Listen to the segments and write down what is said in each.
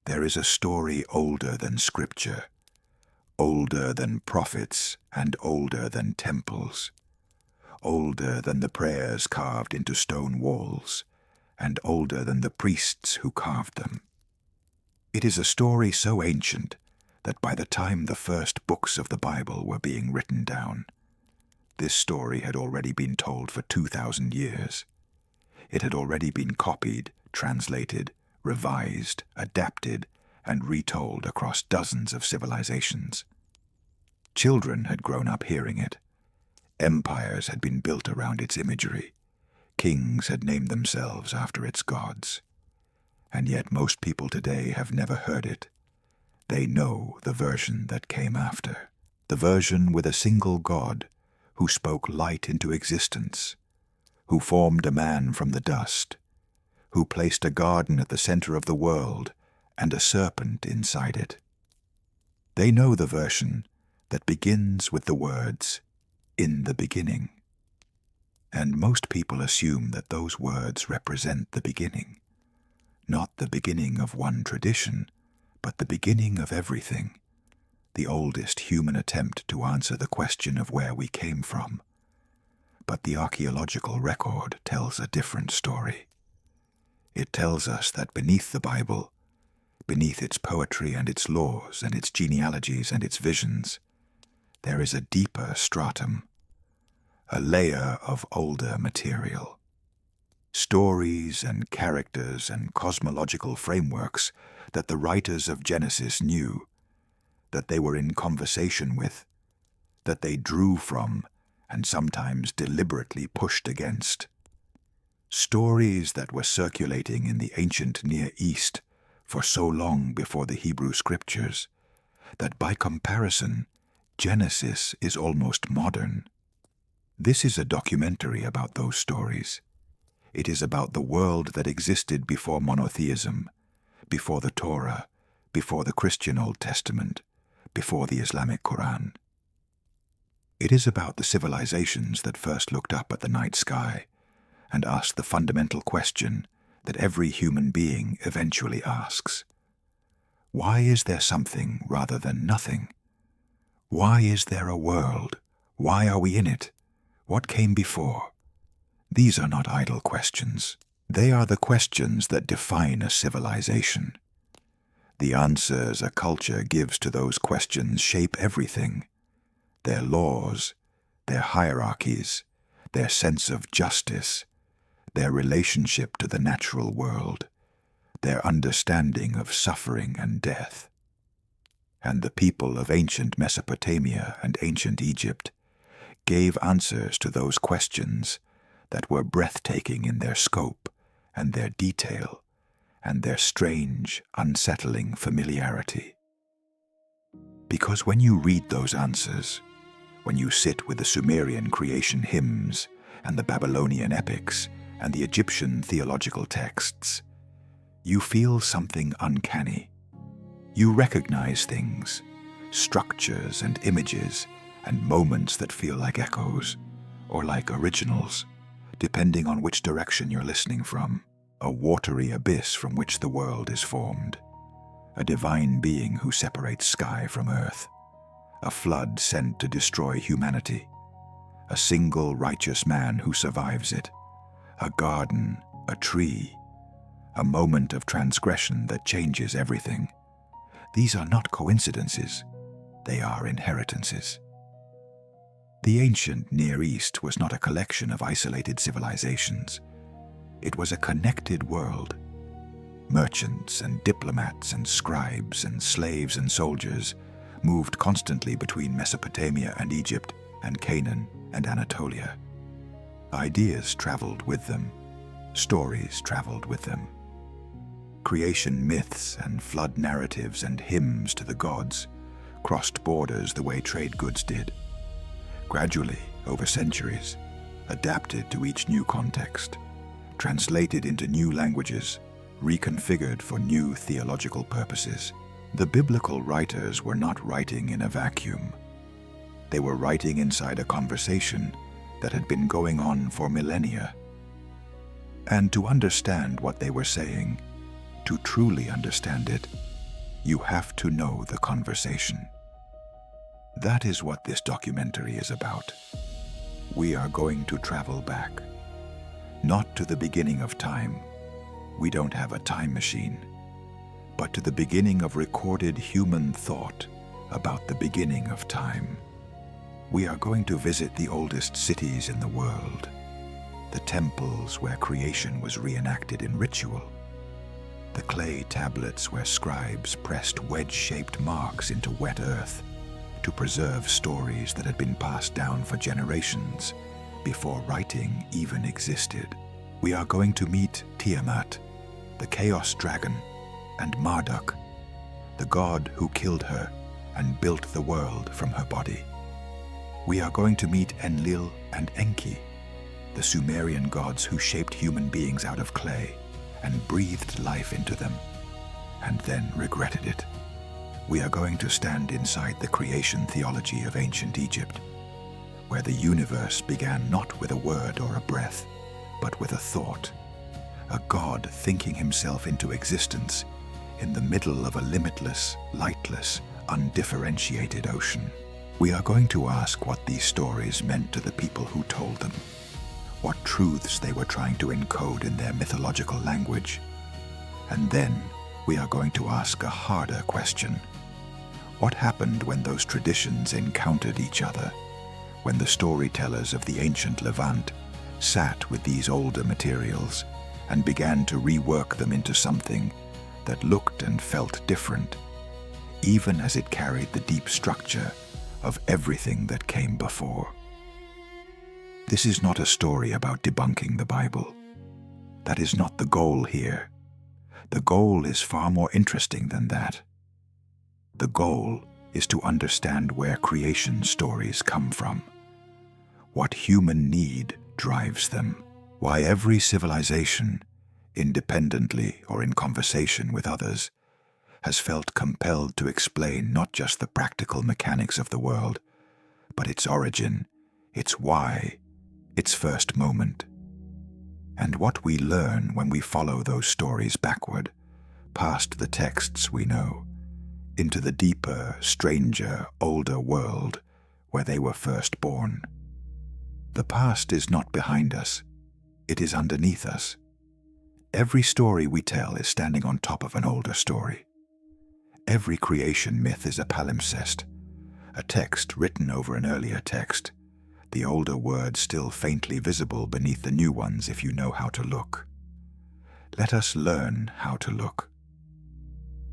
There is a story older than scripture, older than prophets and older than temples, older than the prayers carved into stone walls, and older than the priests who carved them. It is a story so ancient that by the time the first books of the Bible were being written down, this story had already been told for 2,000 years. It had already been copied, translated, revised, adapted, and retold across dozens of civilizations. Children had grown up hearing it. Empires had been built around its imagery. Kings had named themselves after its gods. And yet most people today have never heard it. They know the version that came after, the version with a single God who spoke light into existence, who formed a man from the dust, who placed a garden at the center of the world and a serpent inside it. They know the version that begins with the words, "In the beginning." And most people assume that those words represent the beginning, not the beginning of one tradition, but the beginning of everything, the oldest human attempt to answer the question of where we came from. But the archaeological record tells a different story. It tells us that beneath the Bible, beneath its poetry and its laws and its genealogies and its visions, there is a deeper stratum, a layer of older material. Stories and characters and cosmological frameworks that the writers of Genesis knew, that they were in conversation with, that they drew from and sometimes deliberately pushed against. Stories that were circulating in the ancient Near East for so long before the Hebrew Scriptures, that by comparison, Genesis is almost modern. This is a documentary about those stories. It is about the world that existed before monotheism, before the Torah, before the Christian Old Testament, before the Islamic Quran. It is about the civilizations that first looked up at the night sky and asked the fundamental question that every human being eventually asks. Why is there something rather than nothing? Why is there a world? Why are we in it? What came before? These are not idle questions. They are the questions that define a civilization. The answers a culture gives to those questions shape everything. Their laws, their hierarchies, their sense of justice, their relationship to the natural world, their understanding of suffering and death. And the people of ancient Mesopotamia and ancient Egypt gave answers to those questions that were breathtaking in their scope and their detail and their strange, unsettling familiarity. Because when you read those answers, when you sit with the Sumerian creation hymns and the Babylonian epics and the Egyptian theological texts, you feel something uncanny. You recognize things, structures and images and moments that feel like echoes or like originals, depending on which direction you're listening from. A watery abyss from which the world is formed, a divine being who separates sky from earth, a flood sent to destroy humanity, a single righteous man who survives it, a garden, a tree, a moment of transgression that changes everything. These are not coincidences, they are inheritances. The ancient Near East was not a collection of isolated civilizations. It was a connected world. Merchants and diplomats and scribes and slaves and soldiers moved constantly between Mesopotamia and Egypt and Canaan and Anatolia. Ideas traveled with them. Stories traveled with them. Creation myths and flood narratives and hymns to the gods crossed borders the way trade goods did. Gradually, over centuries, adapted to each new context, translated into new languages, reconfigured for new theological purposes. The biblical writers were not writing in a vacuum. They were writing inside a conversation that had been going on for millennia. And to understand what they were saying, to truly understand it, You have to know the conversation. That is what this documentary is about. We are going to travel back. Not to the beginning of time. We don't have a time machine. But to the beginning of recorded human thought about the beginning of time. We are going to visit the oldest cities in the world, the temples where creation was reenacted in ritual, the clay tablets where scribes pressed wedge-shaped marks into wet earth to preserve stories that had been passed down for generations before writing even existed. We are going to meet Tiamat, the chaos dragon, and Marduk, the god who killed her and built the world from her body. We are going to meet Enlil and Enki, the Sumerian gods who shaped human beings out of clay and breathed life into them, and then regretted it. We are going to stand inside the creation theology of ancient Egypt, where the universe began not with a word or a breath, but with a thought, a god thinking himself into existence in the middle of a limitless, lightless, undifferentiated ocean. We are going to ask what these stories meant to the people who told them, what truths they were trying to encode in their mythological language. And then we are going to ask a harder question. What happened when those traditions encountered each other, when the storytellers of the ancient Levant sat with these older materials and began to rework them into something that looked and felt different, even as it carried the deep structure of everything that came before. This is not a story about debunking the Bible. That is not the goal here. The goal is far more interesting than that. The goal is to understand where creation stories come from, what human need drives them, why every civilization, independently or in conversation with others, has felt compelled to explain not just the practical mechanics of the world, but its origin, its why, its first moment. And what we learn when we follow those stories backward, past the texts we know, into the deeper, stranger, older world where they were first born. The past is not behind us, it is underneath us. Every story we tell is standing on top of an older story. Every creation myth is a palimpsest, a text written over an earlier text, the older words still faintly visible beneath the new ones if you know how to look. Let us learn how to look.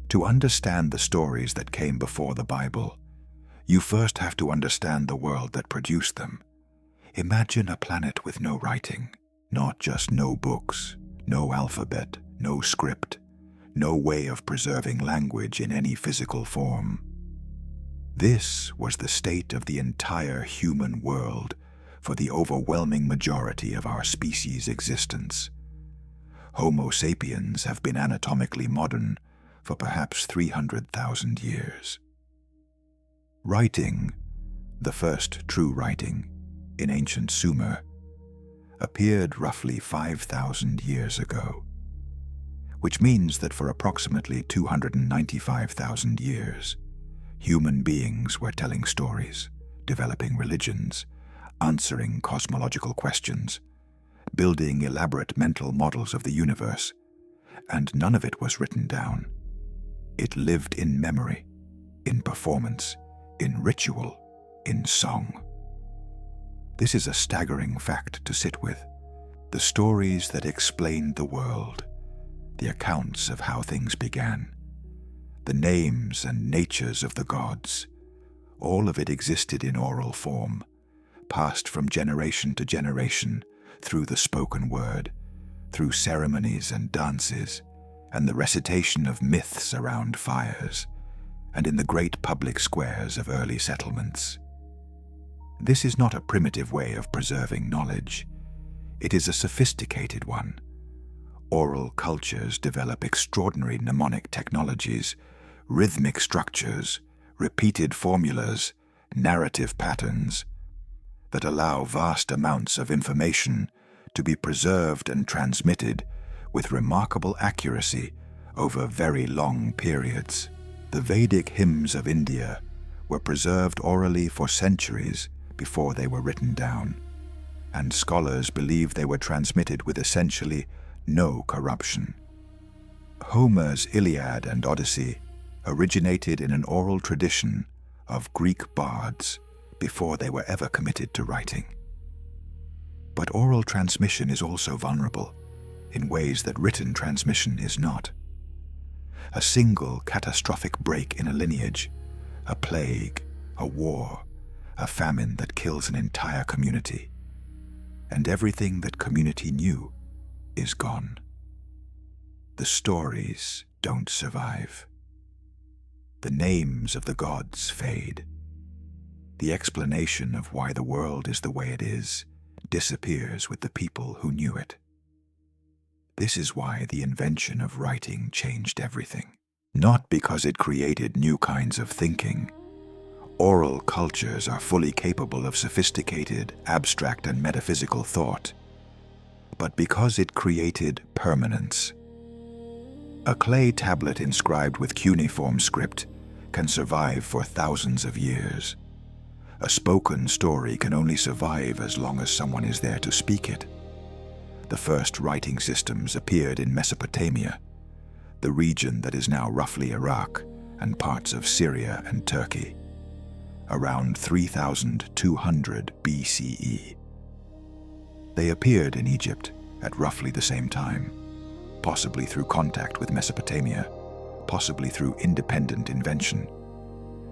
To understand the stories that came before the Bible, you first have to understand the world that produced them. Imagine a planet with no writing, not just no books, no alphabet, no script, no way of preserving language in any physical form. This was the state of the entire human world for the overwhelming majority of our species' existence. Homo sapiens have been anatomically modern for perhaps 300,000 years. Writing, the first true writing, in ancient Sumer, appeared roughly 5,000 years ago, which means that for approximately 295,000 years, human beings were telling stories, developing religions, answering cosmological questions, building elaborate mental models of the universe, and none of it was written down. It lived in memory, in performance, in ritual, in song. This is a staggering fact to sit with. The stories that explained the world, the accounts of how things began, the names and natures of the gods, all of it existed in oral form, passed from generation to generation through the spoken word, through ceremonies and dances, and the recitation of myths around fires, and in the great public squares of early settlements. This is not a primitive way of preserving knowledge. It is a sophisticated one. Oral cultures develop extraordinary mnemonic technologies, rhythmic structures, repeated formulas, narrative patterns that allow vast amounts of information to be preserved and transmitted with remarkable accuracy over very long periods. The Vedic hymns of India were preserved orally for centuries before they were written down, and scholars believe they were transmitted with essentially no corruption. Homer's Iliad and Odyssey originated in an oral tradition of Greek bards before they were ever committed to writing. But oral transmission is also vulnerable in ways that written transmission is not. A single catastrophic break in a lineage, a plague, a war, a famine that kills an entire community, and everything that community knew is gone. The stories don't survive. The names of the gods fade. The explanation of why the world is the way it is disappears with the people who knew it. This is why the invention of writing changed everything. Not because it created new kinds of thinking. Oral cultures are fully capable of sophisticated, abstract, and metaphysical thought, but because it created permanence. A clay tablet inscribed with cuneiform script can survive for thousands of years. A spoken story can only survive as long as someone is there to speak it. The first writing systems appeared in Mesopotamia, the region that is now roughly Iraq and parts of Syria and Turkey, around 3200 BCE. They appeared in Egypt at roughly the same time, possibly through contact with Mesopotamia, possibly through independent invention.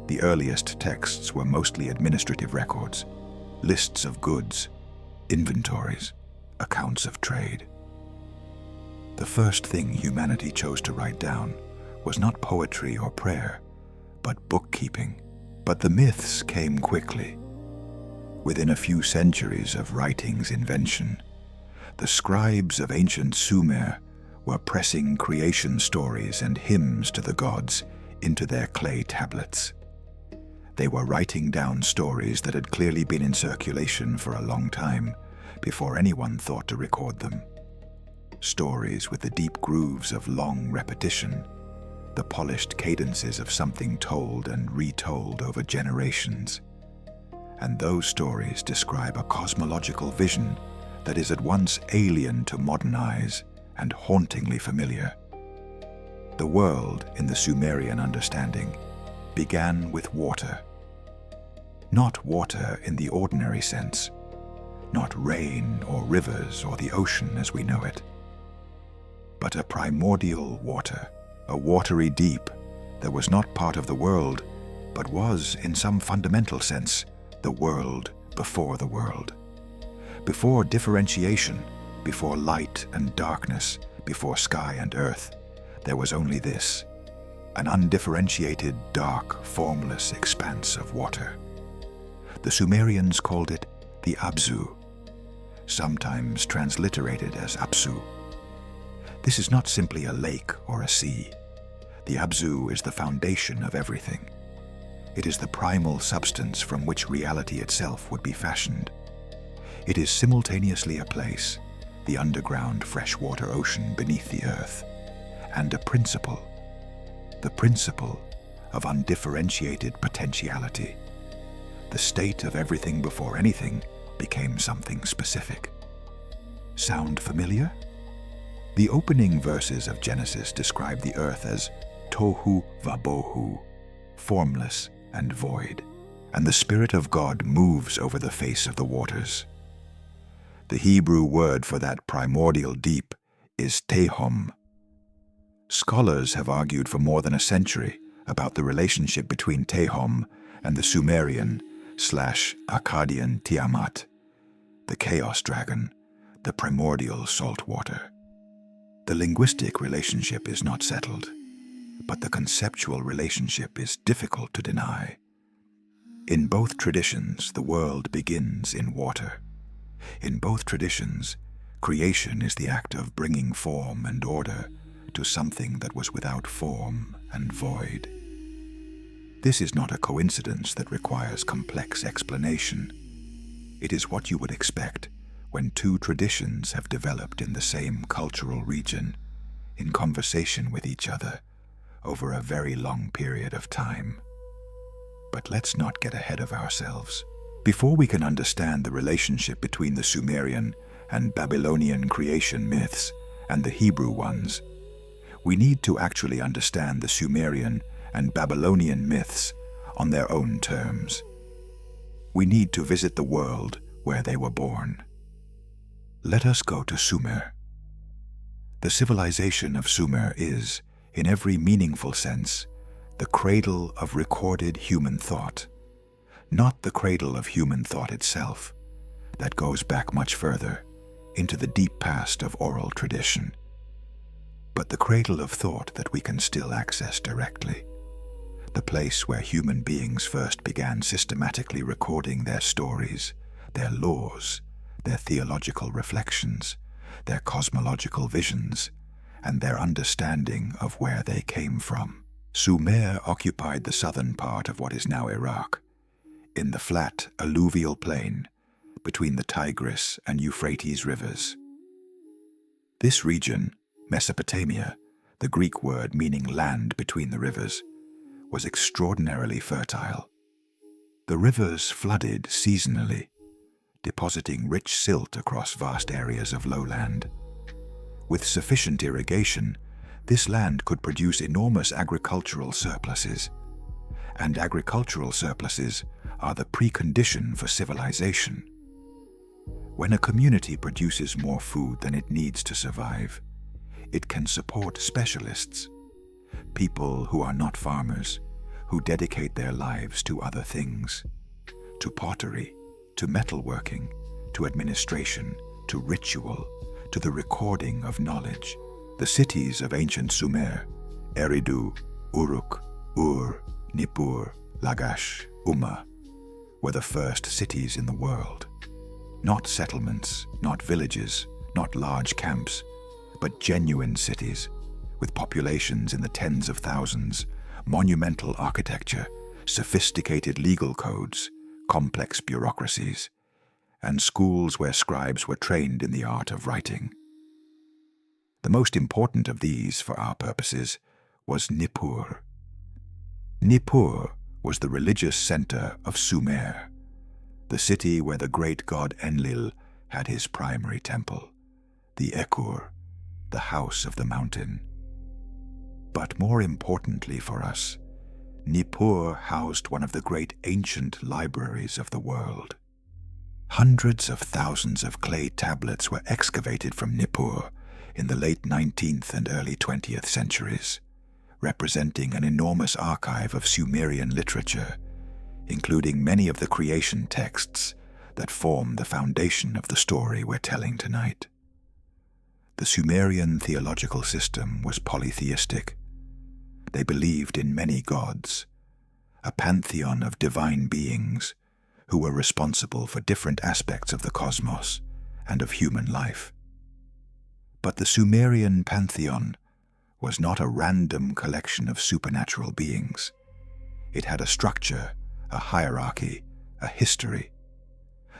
The earliest texts were mostly administrative records, lists of goods, inventories, accounts of trade. The first thing humanity chose to write down was not poetry or prayer, but bookkeeping. But the myths came quickly. Within a few centuries of writing's invention, the scribes of ancient Sumer were pressing creation stories and hymns to the gods into their clay tablets. They were writing down stories that had clearly been in circulation for a long time before anyone thought to record them. Stories with the deep grooves of long repetition, the polished cadences of something told and retold over generations. And those stories describe a cosmological vision that is at once alien to modern eyes and hauntingly familiar. The world, in the Sumerian understanding, began with water. Not water in the ordinary sense, not rain or rivers or the ocean as we know it, but a primordial water, a watery deep that was not part of the world, but was, in some fundamental sense, the world before the world. Before differentiation, before light and darkness, before sky and earth, there was only this, an undifferentiated, dark, formless expanse of water. The Sumerians called it the Abzu, sometimes transliterated as Apsu. This is not simply a lake or a sea. The Abzu is the foundation of everything. It is the primal substance from which reality itself would be fashioned. It is simultaneously a place, the underground freshwater ocean beneath the earth, and a principle, the principle of undifferentiated potentiality. The state of everything before anything became something specific. Sound familiar? The opening verses of Genesis describe the earth as tohu vabohu, formless and void, and the Spirit of God moves over the face of the waters. The Hebrew word for that primordial deep is tehom. Scholars have argued for more than a century about the relationship between Tehom and the Sumerian/Akkadian Tiamat, the chaos dragon, the primordial salt water. The linguistic relationship is not settled, but the conceptual relationship is difficult to deny. In both traditions, the world begins in water. In both traditions, creation is the act of bringing form and order to something that was without form and void. This is not a coincidence that requires complex explanation. It is what you would expect when two traditions have developed in the same cultural region, in conversation with each other, over a very long period of time. But let's not get ahead of ourselves. Before we can understand the relationship between the Sumerian and Babylonian creation myths and the Hebrew ones, we need to actually understand the Sumerian and Babylonian myths on their own terms. We need to visit the world where they were born. Let us go to Sumer. The civilization of Sumer is, in every meaningful sense, the cradle of recorded human thought. Not the cradle of human thought itself, that goes back much further, into the deep past of oral tradition, but the cradle of thought that we can still access directly, the place where human beings first began systematically recording their stories, their laws, their theological reflections, their cosmological visions, and their understanding of where they came from. Sumer occupied the southern part of what is now Iraq, in the flat alluvial plain between the Tigris and Euphrates rivers. This region, Mesopotamia, the Greek word meaning land between the rivers, was extraordinarily fertile. The rivers flooded seasonally, depositing rich silt across vast areas of lowland. With sufficient irrigation, this land could produce enormous agricultural surpluses, and agricultural surpluses are the precondition for civilization. When a community produces more food than it needs to survive, it can support specialists, people who are not farmers, who dedicate their lives to other things, to pottery, to metalworking, to administration, to ritual, to the recording of knowledge. The cities of ancient Sumer, Eridu, Uruk, Ur, Nippur, Lagash, Umma, were the first cities in the world. Not settlements, not villages, not large camps, but genuine cities, with populations in the tens of thousands, monumental architecture, sophisticated legal codes, complex bureaucracies, and schools where scribes were trained in the art of writing. The most important of these, for our purposes, was Nippur. Nippur was the religious center of Sumer, the city where the great god Enlil had his primary temple, the Ekur, the house of the mountain. But more importantly for us, Nippur housed one of the great ancient libraries of the world. Hundreds of thousands of clay tablets were excavated from Nippur in the late 19th and early 20th centuries, representing an enormous archive of Sumerian literature, including many of the creation texts that form the foundation of the story we're telling tonight. The Sumerian theological system was polytheistic. They believed in many gods, a pantheon of divine beings who were responsible for different aspects of the cosmos and of human life. But the Sumerian pantheon was not a random collection of supernatural beings. It had a structure, a hierarchy, a history.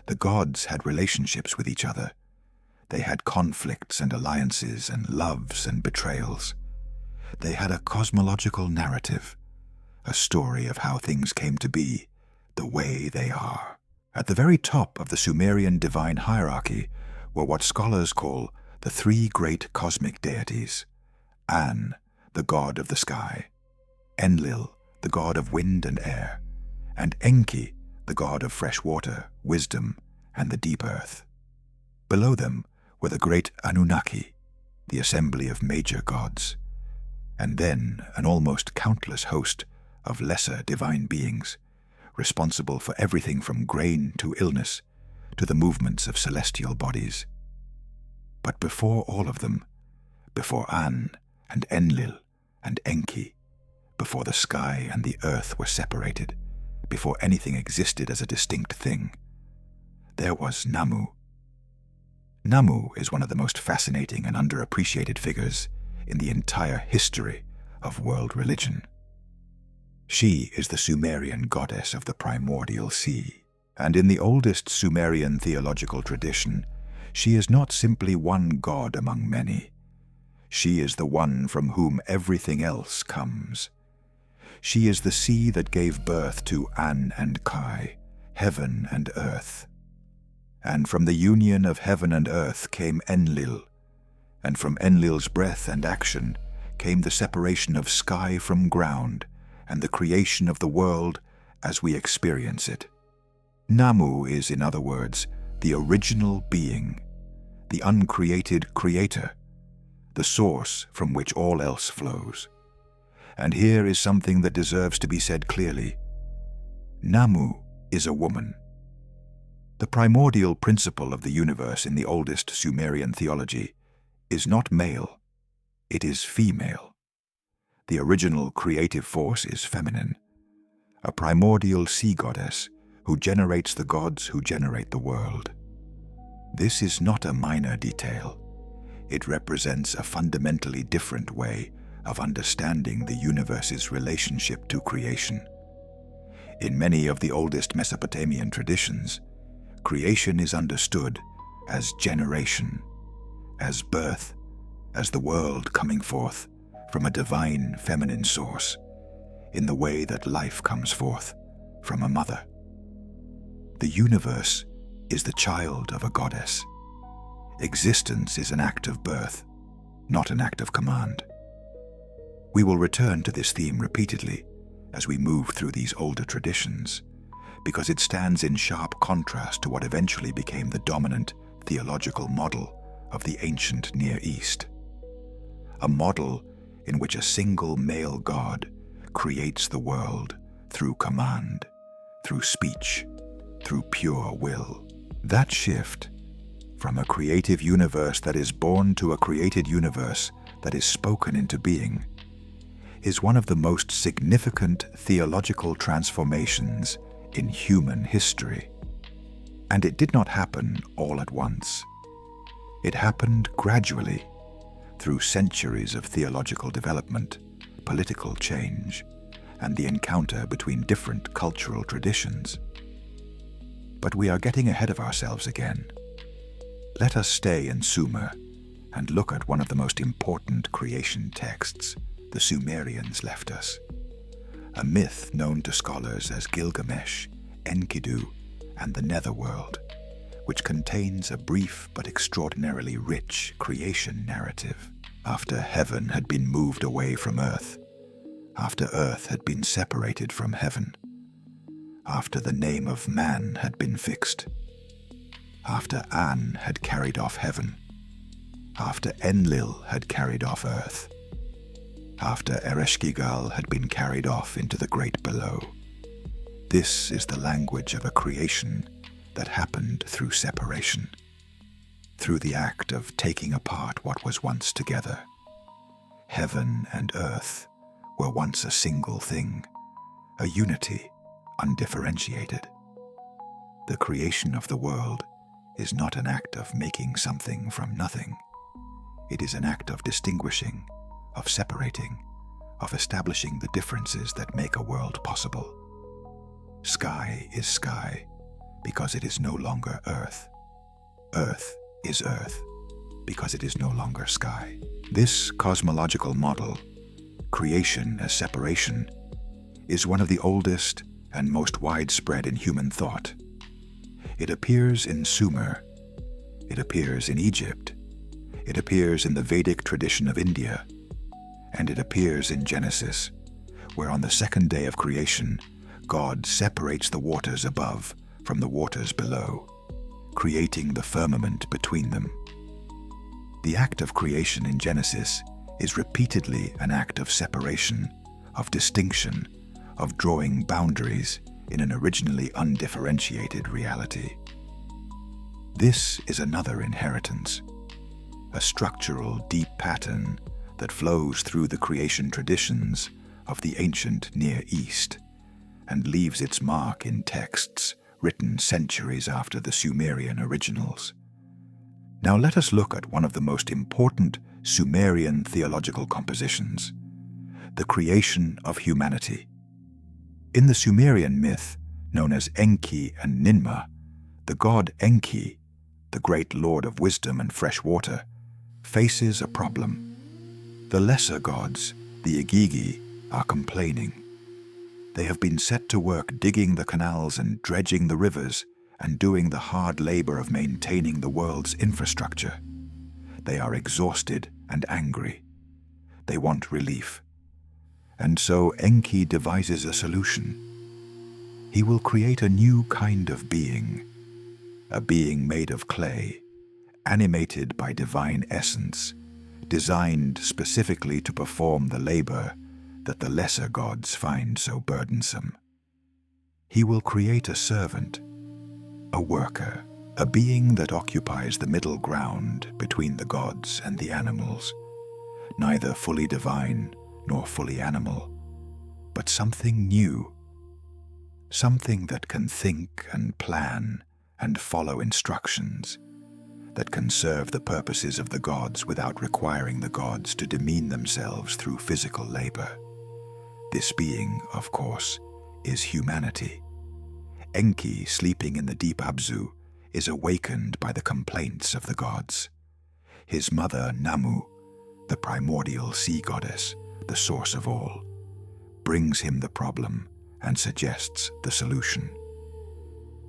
The gods had relationships with each other. They had conflicts and alliances and loves and betrayals. They had a cosmological narrative, a story of how things came to be the way they are. At the very top of the Sumerian divine hierarchy were what scholars call the three great cosmic deities: An, the god of the sky; Enlil, the god of wind and air; and Enki, the god of fresh water, wisdom, and the deep earth. Below them were the great Anunnaki, the assembly of major gods, and then an almost countless host of lesser divine beings, responsible for everything from grain to illness to the movements of celestial bodies. But before all of them, before An and Enlil and Enki, before the sky and the earth were separated, before anything existed as a distinct thing, there was Namu. Namu is one of the most fascinating and underappreciated figures in the entire history of world religion. She is the Sumerian goddess of the primordial sea, and in the oldest Sumerian theological tradition, she is not simply one god among many. She is the one from whom everything else comes. She is the sea that gave birth to An and Kai, heaven and earth. And from the union of heaven and earth came Enlil, and from Enlil's breath and action came the separation of sky from ground and the creation of the world as we experience it. Namu is, in other words, the original being, the uncreated creator, the source from which all else flows. And here is something that deserves to be said clearly. Namu is a woman. The primordial principle of the universe in the oldest Sumerian theology is not male, it is female. The original creative force is feminine, a primordial sea goddess who generates the gods who generate the world. This is not a minor detail. It represents a fundamentally different way of understanding the universe's relationship to creation. In many of the oldest Mesopotamian traditions, creation is understood as generation, as birth, as the world coming forth from a divine feminine source, in the way that life comes forth from a mother. The universe is the child of a goddess. Existence is an act of birth, not an act of command. We will return to this theme repeatedly as we move through these older traditions, because it stands in sharp contrast to what eventually became the dominant theological model of the ancient Near East. A model in which a single male god creates the world through command, through speech, through pure will. That shift from a creative universe that is born to a created universe that is spoken into being is one of the most significant theological transformations in human history. And it did not happen all at once. It happened gradually, through centuries of theological development, political change, and the encounter between different cultural traditions. But we are getting ahead of ourselves again. Let us stay in Sumer and look at one of the most important creation texts the Sumerians left us. A myth known to scholars as Gilgamesh, Enkidu, and the Netherworld, which contains a brief but extraordinarily rich creation narrative. After heaven had been moved away from earth, after earth had been separated from heaven, after the name of man had been fixed, after An had carried off heaven, after Enlil had carried off earth, after Ereshkigal had been carried off into the great below. This is the language of a creation that happened through separation, through the act of taking apart what was once together. Heaven and earth were once a single thing, a unity, undifferentiated. The creation of the world is not an act of making something from nothing. It is an act of distinguishing, of separating, of establishing the differences that make a world possible. Sky is sky because it is no longer earth. Earth is earth because it is no longer sky. This cosmological model, creation as separation, is one of the oldest and most widespread in human thought. It appears in Sumer, it appears in Egypt, it appears in the Vedic tradition of India, and it appears in Genesis, where on the second day of creation, God separates the waters above from the waters below, creating the firmament between them. The act of creation in Genesis is repeatedly an act of separation, of distinction, of drawing boundaries in an originally undifferentiated reality. This is another inheritance, a structural, deep pattern that flows through the creation traditions of the ancient Near East and leaves its mark in texts written centuries after the Sumerian originals. Now let us look at one of the most important Sumerian theological compositions, the creation of humanity. In the Sumerian myth, known as Enki and Ninmah, the god Enki, the great lord of wisdom and fresh water, faces a problem. The lesser gods, the Igigi, are complaining. They have been set to work digging the canals and dredging the rivers and doing the hard labor of maintaining the world's infrastructure. They are exhausted and angry. They want relief. And so Enki devises a solution. He will create a new kind of being, a being made of clay, animated by divine essence, designed specifically to perform the labor that the lesser gods find so burdensome. He will create a servant, a worker, a being that occupies the middle ground between the gods and the animals, neither fully divine nor fully animal, but something new, something that can think and plan and follow instructions, that can serve the purposes of the gods without requiring the gods to demean themselves through physical labor. This being, of course, is humanity. Enki, sleeping in the deep Abzu, is awakened by the complaints of the gods. His mother, Namu, the primordial sea goddess, the source of all, brings him the problem and suggests the solution.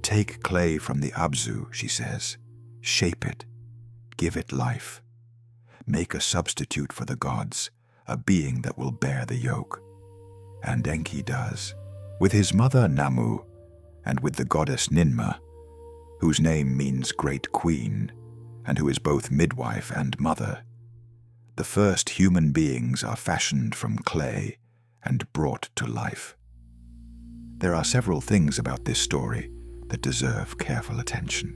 Take clay from the Abzu, she says, shape it, give it life. Make a substitute for the gods, a being that will bear the yoke. And Enki does, with his mother Namu, and with the goddess Ninmah, whose name means Great Queen, and who is both midwife and mother. The first human beings are fashioned from clay and brought to life. There are several things about this story that deserve careful attention.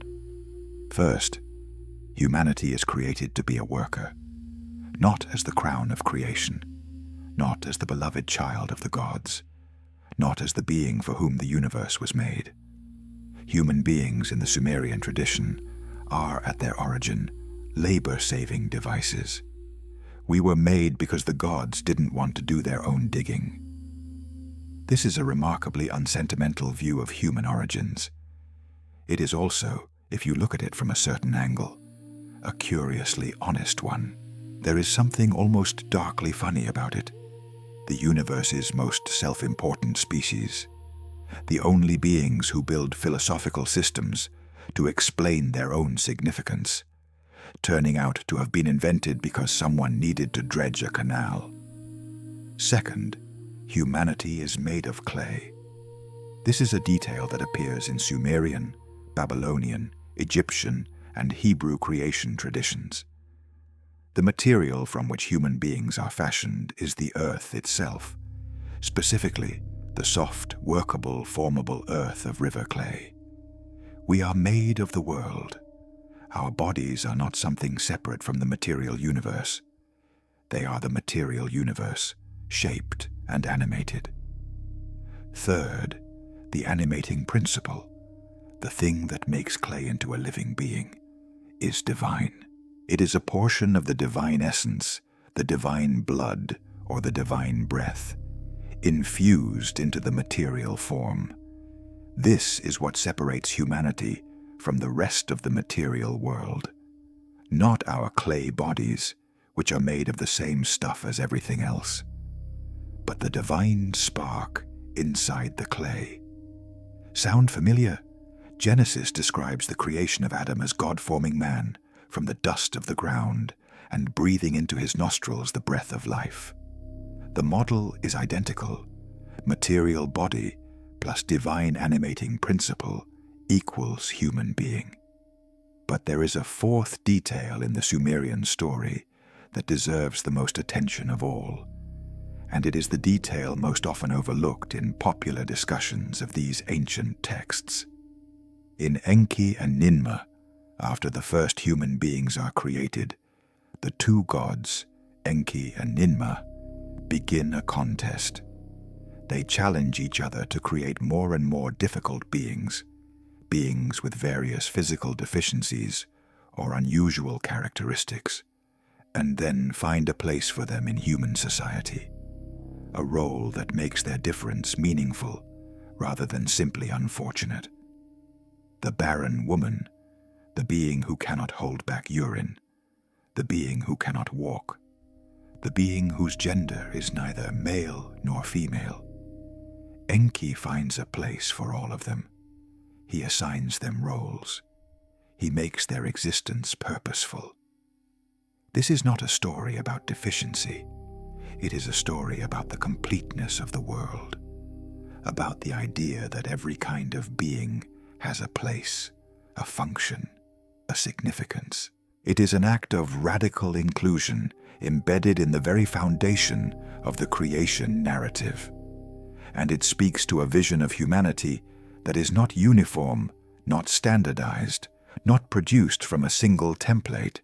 First, humanity is created to be a worker, not as the crown of creation, not as the beloved child of the gods, not as the being for whom the universe was made. Human beings in the Sumerian tradition are, at their origin, labor-saving devices. We were made because the gods didn't want to do their own digging. This is a remarkably unsentimental view of human origins. It is also, if you look at it from a certain angle, a curiously honest one. There is something almost darkly funny about it. The universe's most self-important species, the only beings who build philosophical systems to explain their own significance, turning out to have been invented because someone needed to dredge a canal. Second, humanity is made of clay. This is a detail that appears in Sumerian, Babylonian, Egyptian, and Hebrew creation traditions. The material from which human beings are fashioned is the earth itself, specifically the soft, workable, formable earth of river clay. We are made of the world. Our bodies are not something separate from the material universe. They are the material universe, shaped and animated. Third, the animating principle, the thing that makes clay into a living being, is divine. It is a portion of the divine essence, the divine blood, or the divine breath, infused into the material form. This is what separates humanity from the rest of the material world. Not our clay bodies, which are made of the same stuff as everything else, but the divine spark inside the clay. Sound familiar? Genesis describes the creation of Adam as God forming man from the dust of the ground and breathing into his nostrils the breath of life. The model is identical. Material body plus divine animating principle equals human being. But there is a fourth detail in the Sumerian story that deserves the most attention of all, and it is the detail most often overlooked in popular discussions of these ancient texts. In Enki and Ninmah, after the first human beings are created, the two gods, Enki and Ninmah, begin a contest. They challenge each other to create more and more difficult beings, beings with various physical deficiencies or unusual characteristics, and then find a place for them in human society, a role that makes their difference meaningful rather than simply unfortunate. The barren woman, the being who cannot hold back urine, the being who cannot walk, the being whose gender is neither male nor female. Enki finds a place for all of them. He assigns them roles. He makes their existence purposeful. This is not a story about deficiency. It is a story about the completeness of the world, about the idea that every kind of being has a place, a function, a significance. It is an act of radical inclusion embedded in the very foundation of the creation narrative. And it speaks to a vision of humanity that is not uniform, not standardized, not produced from a single template,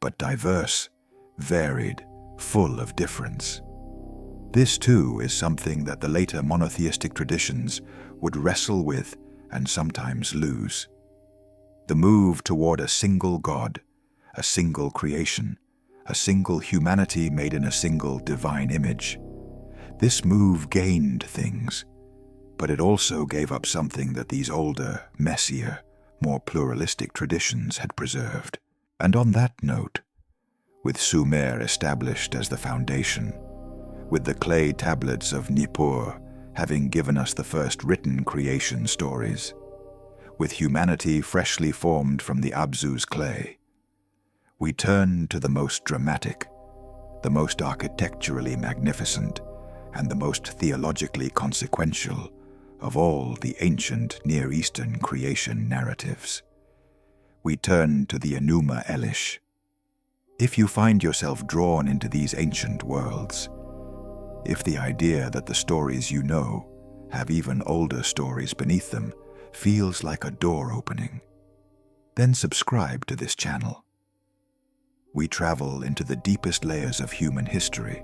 but diverse, varied, full of difference. This, too, is something that the later monotheistic traditions would wrestle with and sometimes lose. The move toward a single God, a single creation, a single humanity made in a single divine image. This move gained things, but it also gave up something that these older, messier, more pluralistic traditions had preserved. And on that note, with Sumer established as the foundation, with the clay tablets of Nippur having given us the first written creation stories, with humanity freshly formed from the Abzu's clay, we turn to the most dramatic, the most architecturally magnificent, and the most theologically consequential of all the ancient Near Eastern creation narratives. We turn to the Enuma Elish. If you find yourself drawn into these ancient worlds, if the idea that the stories you know have even older stories beneath them feels like a door opening, then subscribe to this channel. We travel into the deepest layers of human history,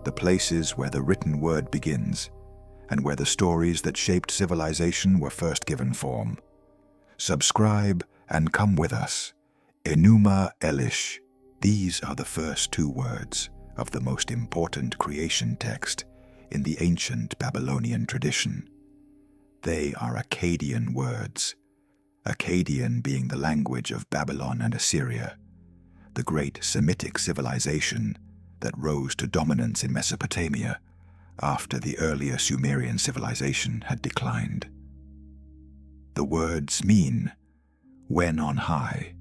the places where the written word begins, and where the stories that shaped civilization were first given form. Subscribe and come with us. Enuma Elish. These are the first two words of the most important creation text in the ancient Babylonian tradition. They are Akkadian words, Akkadian being the language of Babylon and Assyria, the great Semitic civilization that rose to dominance in Mesopotamia after the earlier Sumerian civilization had declined. The words mean when on high,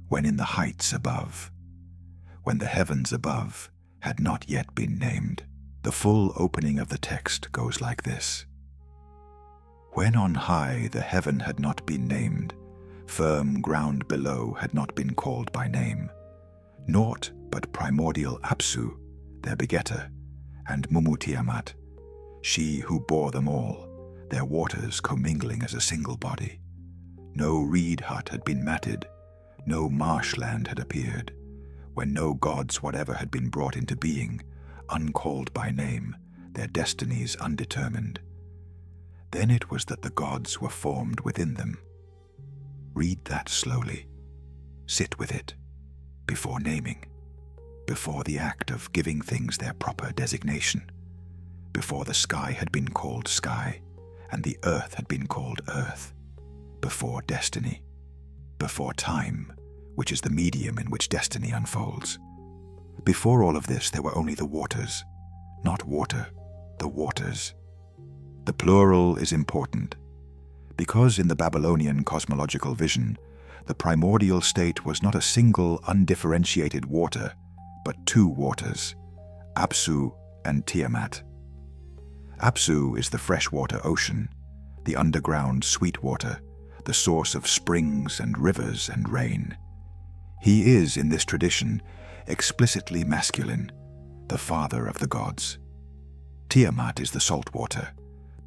when in the heights above, when the heavens above had not yet been named. The full opening of the text goes like this. When on high the heaven had not been named, firm ground below had not been called by name, naught but primordial Apsu, their begetter, and Mumutiamat, she who bore them all, their waters commingling as a single body. No reed hut had been matted, no marshland had appeared, when no gods whatever had been brought into being, uncalled by name, their destinies undetermined. Then it was that the gods were formed within them. Read that slowly. Sit with it, before naming, before the act of giving things their proper designation, before the sky had been called sky, and the earth had been called earth, before destiny, before time, which is the medium in which destiny unfolds. Before all of this, there were only the waters, not water, the waters. The plural is important, because in the Babylonian cosmological vision, the primordial state was not a single undifferentiated water, but two waters, Apsu and Tiamat. Apsu is the freshwater ocean, the underground sweet water, the source of springs and rivers and rain. He is, in this tradition, explicitly masculine, the father of the gods. Tiamat is the salt water,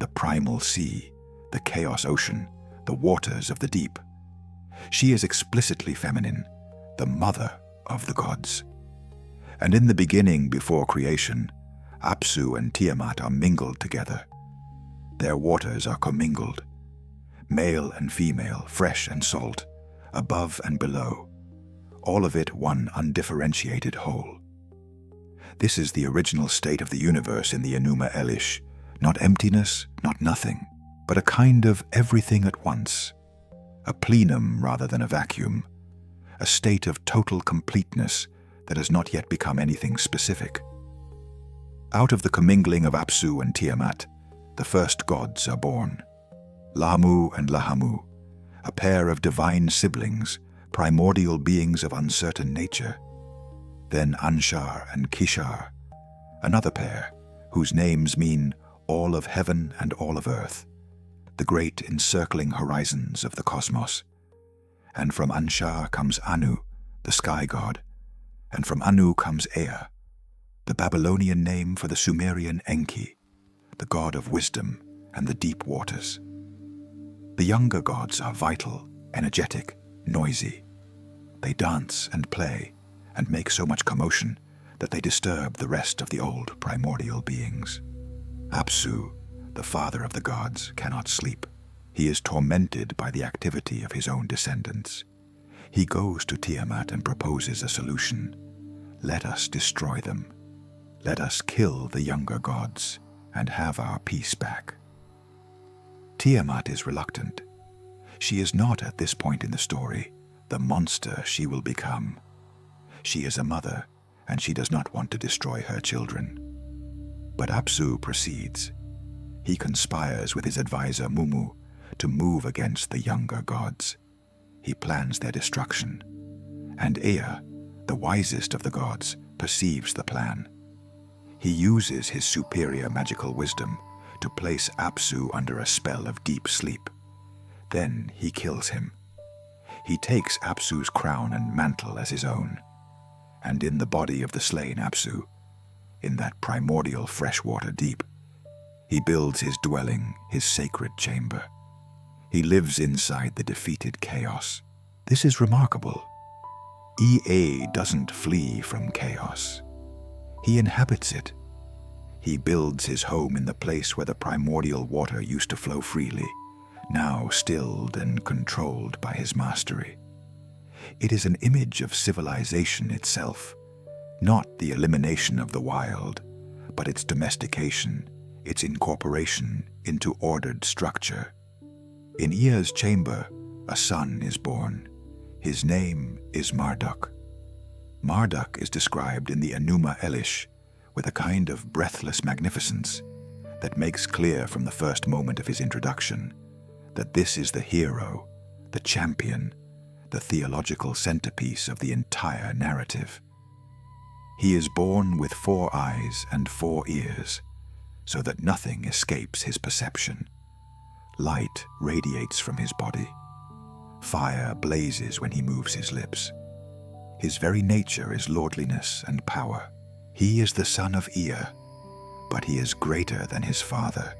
the primal sea, the chaos ocean, the waters of the deep. She is explicitly feminine, the mother of the gods. And in the beginning before creation, Apsu and Tiamat are mingled together. Their waters are commingled, male and female, fresh and salt, above and below, all of it one undifferentiated whole. This is the original state of the universe in the Enuma Elish, not emptiness, not nothing, but a kind of everything at once, a plenum rather than a vacuum, a state of total completeness that has not yet become anything specific. Out of the commingling of Apsu and Tiamat, the first gods are born. Lahmu and Lahamu, a pair of divine siblings, primordial beings of uncertain nature. Then Anshar and Kishar, another pair, whose names mean all of heaven and all of earth, the great encircling horizons of the cosmos. And from Anshar comes Anu, the sky god, and from Anu comes Ea, the Babylonian name for the Sumerian Enki, the god of wisdom and the deep waters. The younger gods are vital, energetic, noisy. They dance and play and make so much commotion that they disturb the rest of the old primordial beings. Apsu, the father of the gods, cannot sleep. He is tormented by the activity of his own descendants. He goes to Tiamat and proposes a solution. Let us destroy them. Let us kill the younger gods and have our peace back. Tiamat is reluctant. She is not, at this point in the story, the monster she will become. She is a mother, and she does not want to destroy her children. But Apsu proceeds. He conspires with his advisor Mumu to move against the younger gods. He plans their destruction. And Ea, the wisest of the gods, perceives the plan. He uses his superior magical wisdom to place Apsu under a spell of deep sleep. Then he kills him. He takes Apsu's crown and mantle as his own. And in the body of the slain Apsu, in that primordial freshwater deep, he builds his dwelling, his sacred chamber. He lives inside the defeated chaos. This is remarkable. Ea doesn't flee from chaos. He inhabits it. He builds his home in the place where the primordial water used to flow freely, now stilled and controlled by his mastery. It is an image of civilization itself, not the elimination of the wild, but its domestication, its incorporation into ordered structure. In Ea's chamber, a son is born. His name is Marduk. Marduk is described in the Enuma Elish with a kind of breathless magnificence that makes clear from the first moment of his introduction that this is the hero, the champion, the theological centerpiece of the entire narrative. He is born with 4 eyes and 4 ears, so that nothing escapes his perception. Light radiates from his body. Fire blazes when he moves his lips. His very nature is lordliness and power. He is the son of Ea, but he is greater than his father.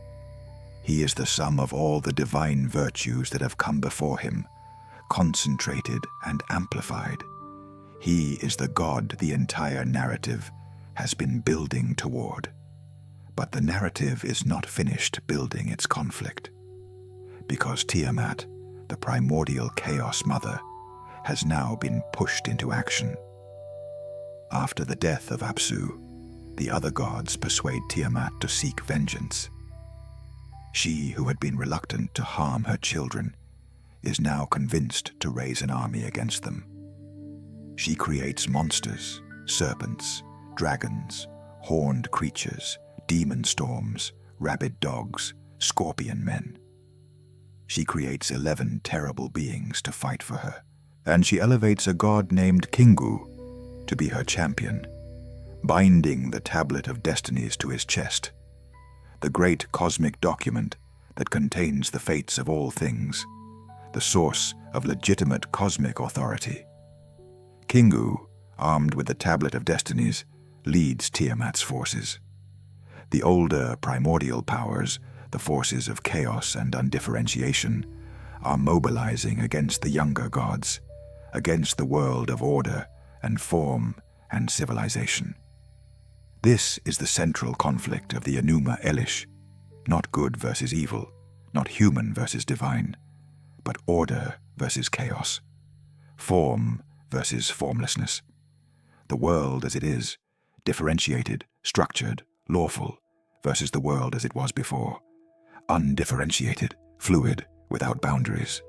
He is the sum of all the divine virtues that have come before him, concentrated and amplified. He is the god the entire narrative has been building toward. But the narrative is not finished building its conflict, because Tiamat, the primordial chaos mother, has now been pushed into action. After the death of Apsu, the other gods persuade Tiamat to seek vengeance. She, who had been reluctant to harm her children, is now convinced to raise an army against them. She creates monsters, serpents, dragons, horned creatures, demon storms, rabid dogs, scorpion men. She creates 11 terrible beings to fight for her, and she elevates a god named Kingu to be her champion, binding the tablet of destinies to his chest, the great cosmic document that contains the fates of all things, the source of legitimate cosmic authority. Kingu, armed with the tablet of destinies, leads Tiamat's forces. The older primordial powers, the forces of chaos and undifferentiation, are mobilizing against the younger gods, against the world of order and form and civilization. This is the central conflict of the Enuma Elish, not good versus evil, not human versus divine, but order versus chaos, form versus formlessness. The world as it is, differentiated, structured, lawful, versus the world as it was before, undifferentiated, fluid, without boundaries.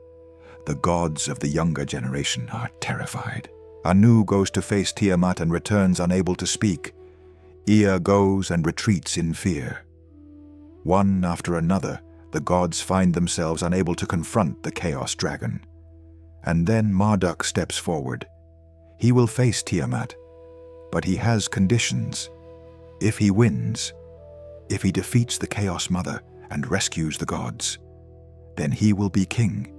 The gods of the younger generation are terrified. Anu goes to face Tiamat and returns unable to speak. Ea goes and retreats in fear. One after another, the gods find themselves unable to confront the Chaos Dragon. And then Marduk steps forward. He will face Tiamat, but he has conditions. If he wins, if he defeats the Chaos Mother and rescues the gods, then he will be king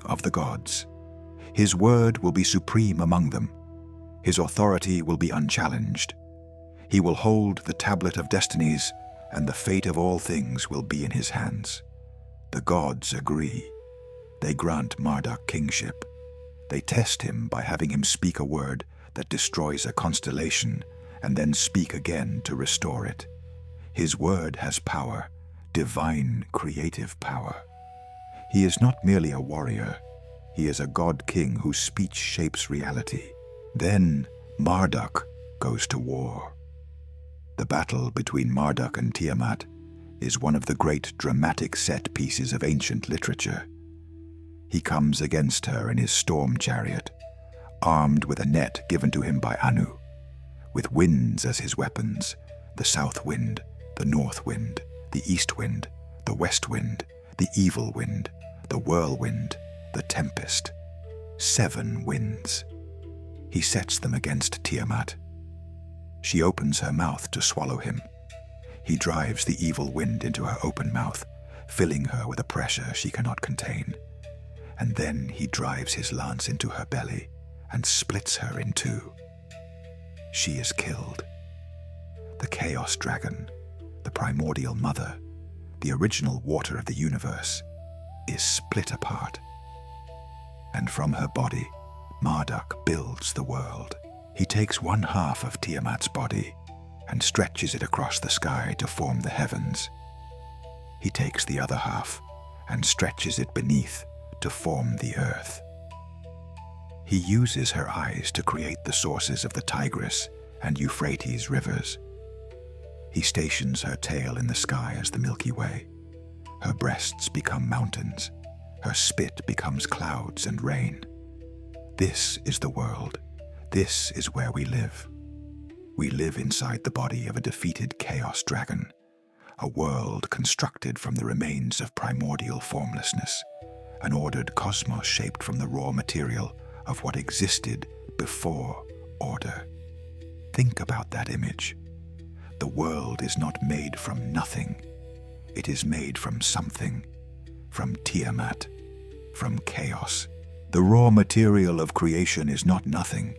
of the gods. His word will be supreme among them. His authority will be unchallenged. He will hold the tablet of destinies, and the fate of all things will be in his hands. The gods agree. They grant Marduk kingship. They test him by having him speak a word that destroys a constellation and then speak again to restore it. His word has power, divine creative power. He is not merely a warrior. He is a god-king whose speech shapes reality. Then Marduk goes to war. The battle between Marduk and Tiamat is one of the great dramatic set pieces of ancient literature. He comes against her in his storm chariot, armed with a net given to him by Anu, with winds as his weapons, the south wind, the north wind, the east wind, the west wind, the evil wind, the whirlwind, the tempest. 7 winds. He sets them against Tiamat. She opens her mouth to swallow him. He drives the evil wind into her open mouth, filling her with a pressure she cannot contain. And then he drives his lance into her belly and splits her in two. She is killed. The Chaos Dragon, the primordial mother, the original water of the universe, is split apart. And from her body, Marduk builds the world. He takes one half of Tiamat's body and stretches it across the sky to form the heavens. He takes the other half and stretches it beneath to form the earth. He uses her eyes to create the sources of the Tigris and Euphrates rivers. He stations her tail in the sky as the Milky Way. Her breasts become mountains. Her spit becomes clouds and rain. This is the world. This is where we live. We live inside the body of a defeated Chaos Dragon, a world constructed from the remains of primordial formlessness, an ordered cosmos shaped from the raw material of what existed before order. Think about that image. The world is not made from nothing. It is made from something, from Tiamat, from chaos. The raw material of creation is not nothing.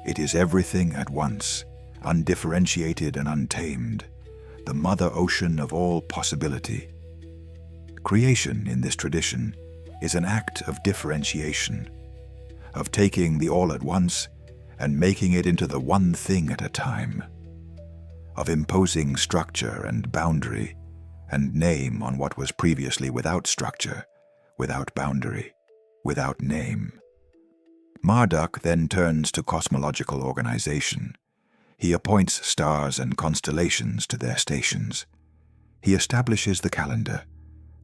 It is everything at once, undifferentiated and untamed, the mother ocean of all possibility. Creation, in this tradition, is an act of differentiation, of taking the all at once and making it into the one thing at a time, of imposing structure and boundary and name on what was previously without structure, without boundary, without name. Marduk then turns to cosmological organization. He appoints stars and constellations to their stations. He establishes the calendar,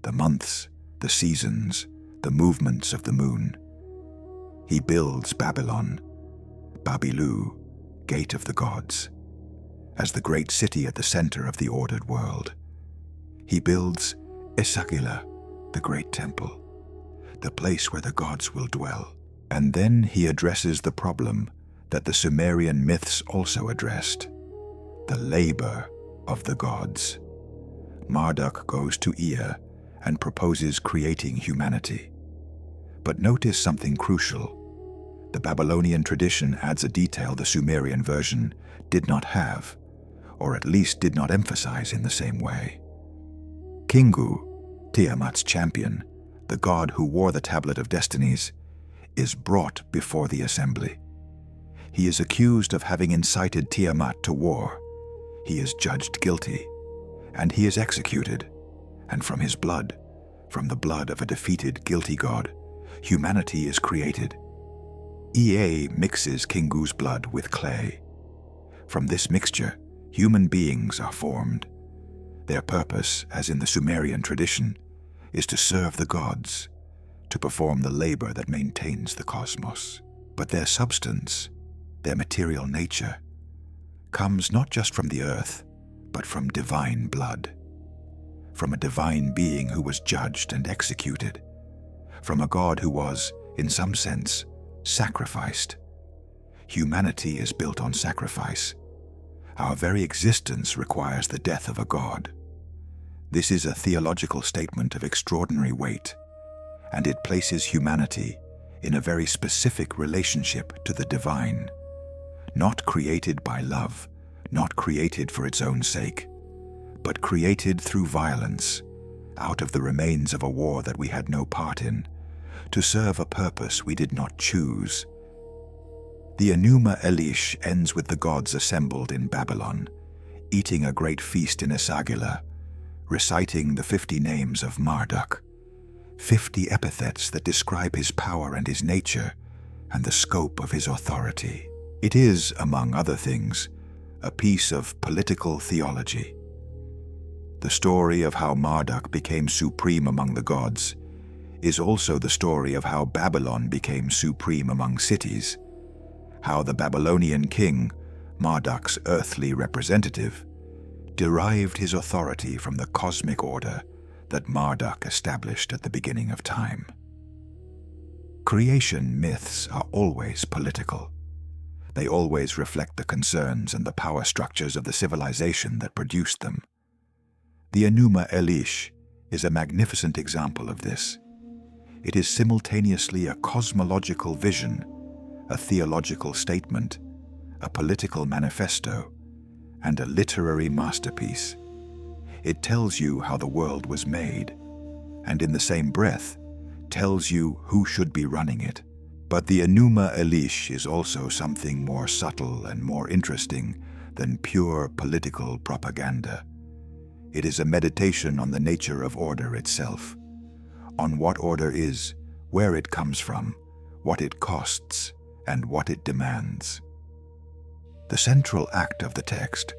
the months, the seasons, the movements of the moon. He builds Babylon, Babilu, gate of the gods, as the great city at the center of the ordered world. He builds Esagila, the great temple, the place where the gods will dwell. And then he addresses the problem that the Sumerian myths also addressed, the labor of the gods. Marduk goes to Ea and proposes creating humanity. But notice something crucial. The Babylonian tradition adds a detail the Sumerian version did not have, or at least did not emphasize in the same way. Kingu, Tiamat's champion, the god who wore the Tablet of Destinies, is brought before the assembly. He is accused of having incited Tiamat to war. He is judged guilty, and he is executed. And from his blood, from the blood of a defeated, guilty god, humanity is created. Ea mixes Kingu's blood with clay. From this mixture, human beings are formed. Their purpose, as in the Sumerian tradition, is to serve the gods, to perform the labor that maintains the cosmos. But their substance, their material nature, comes not just from the earth, but from divine blood, from a divine being who was judged and executed, from a God who was, in some sense, sacrificed. Humanity is built on sacrifice. Our very existence requires the death of a God. This is a theological statement of extraordinary weight, and it places humanity in a very specific relationship to the divine, not created by love, not created for its own sake, but created through violence, out of the remains of a war that we had no part in, to serve a purpose we did not choose. The Enuma Elish ends with the gods assembled in Babylon, eating a great feast in Esagila, reciting the 50 names of Marduk, 50 epithets that describe his power and his nature and the scope of his authority. It is, among other things, a piece of political theology. The story of how Marduk became supreme among the gods is also the story of how Babylon became supreme among cities, how the Babylonian king, Marduk's earthly representative, derived his authority from the cosmic order that Marduk established at the beginning of time. Creation myths are always political. They always reflect the concerns and the power structures of the civilization that produced them. The Enuma Elish is a magnificent example of this. It is simultaneously a cosmological vision, a theological statement, a political manifesto, and a literary masterpiece. It tells you how the world was made, and in the same breath, tells you who should be running it. But the Enuma Elish is also something more subtle and more interesting than pure political propaganda. It is a meditation on the nature of order itself, on what order is, where it comes from, what it costs, and what it demands. The central act of the text,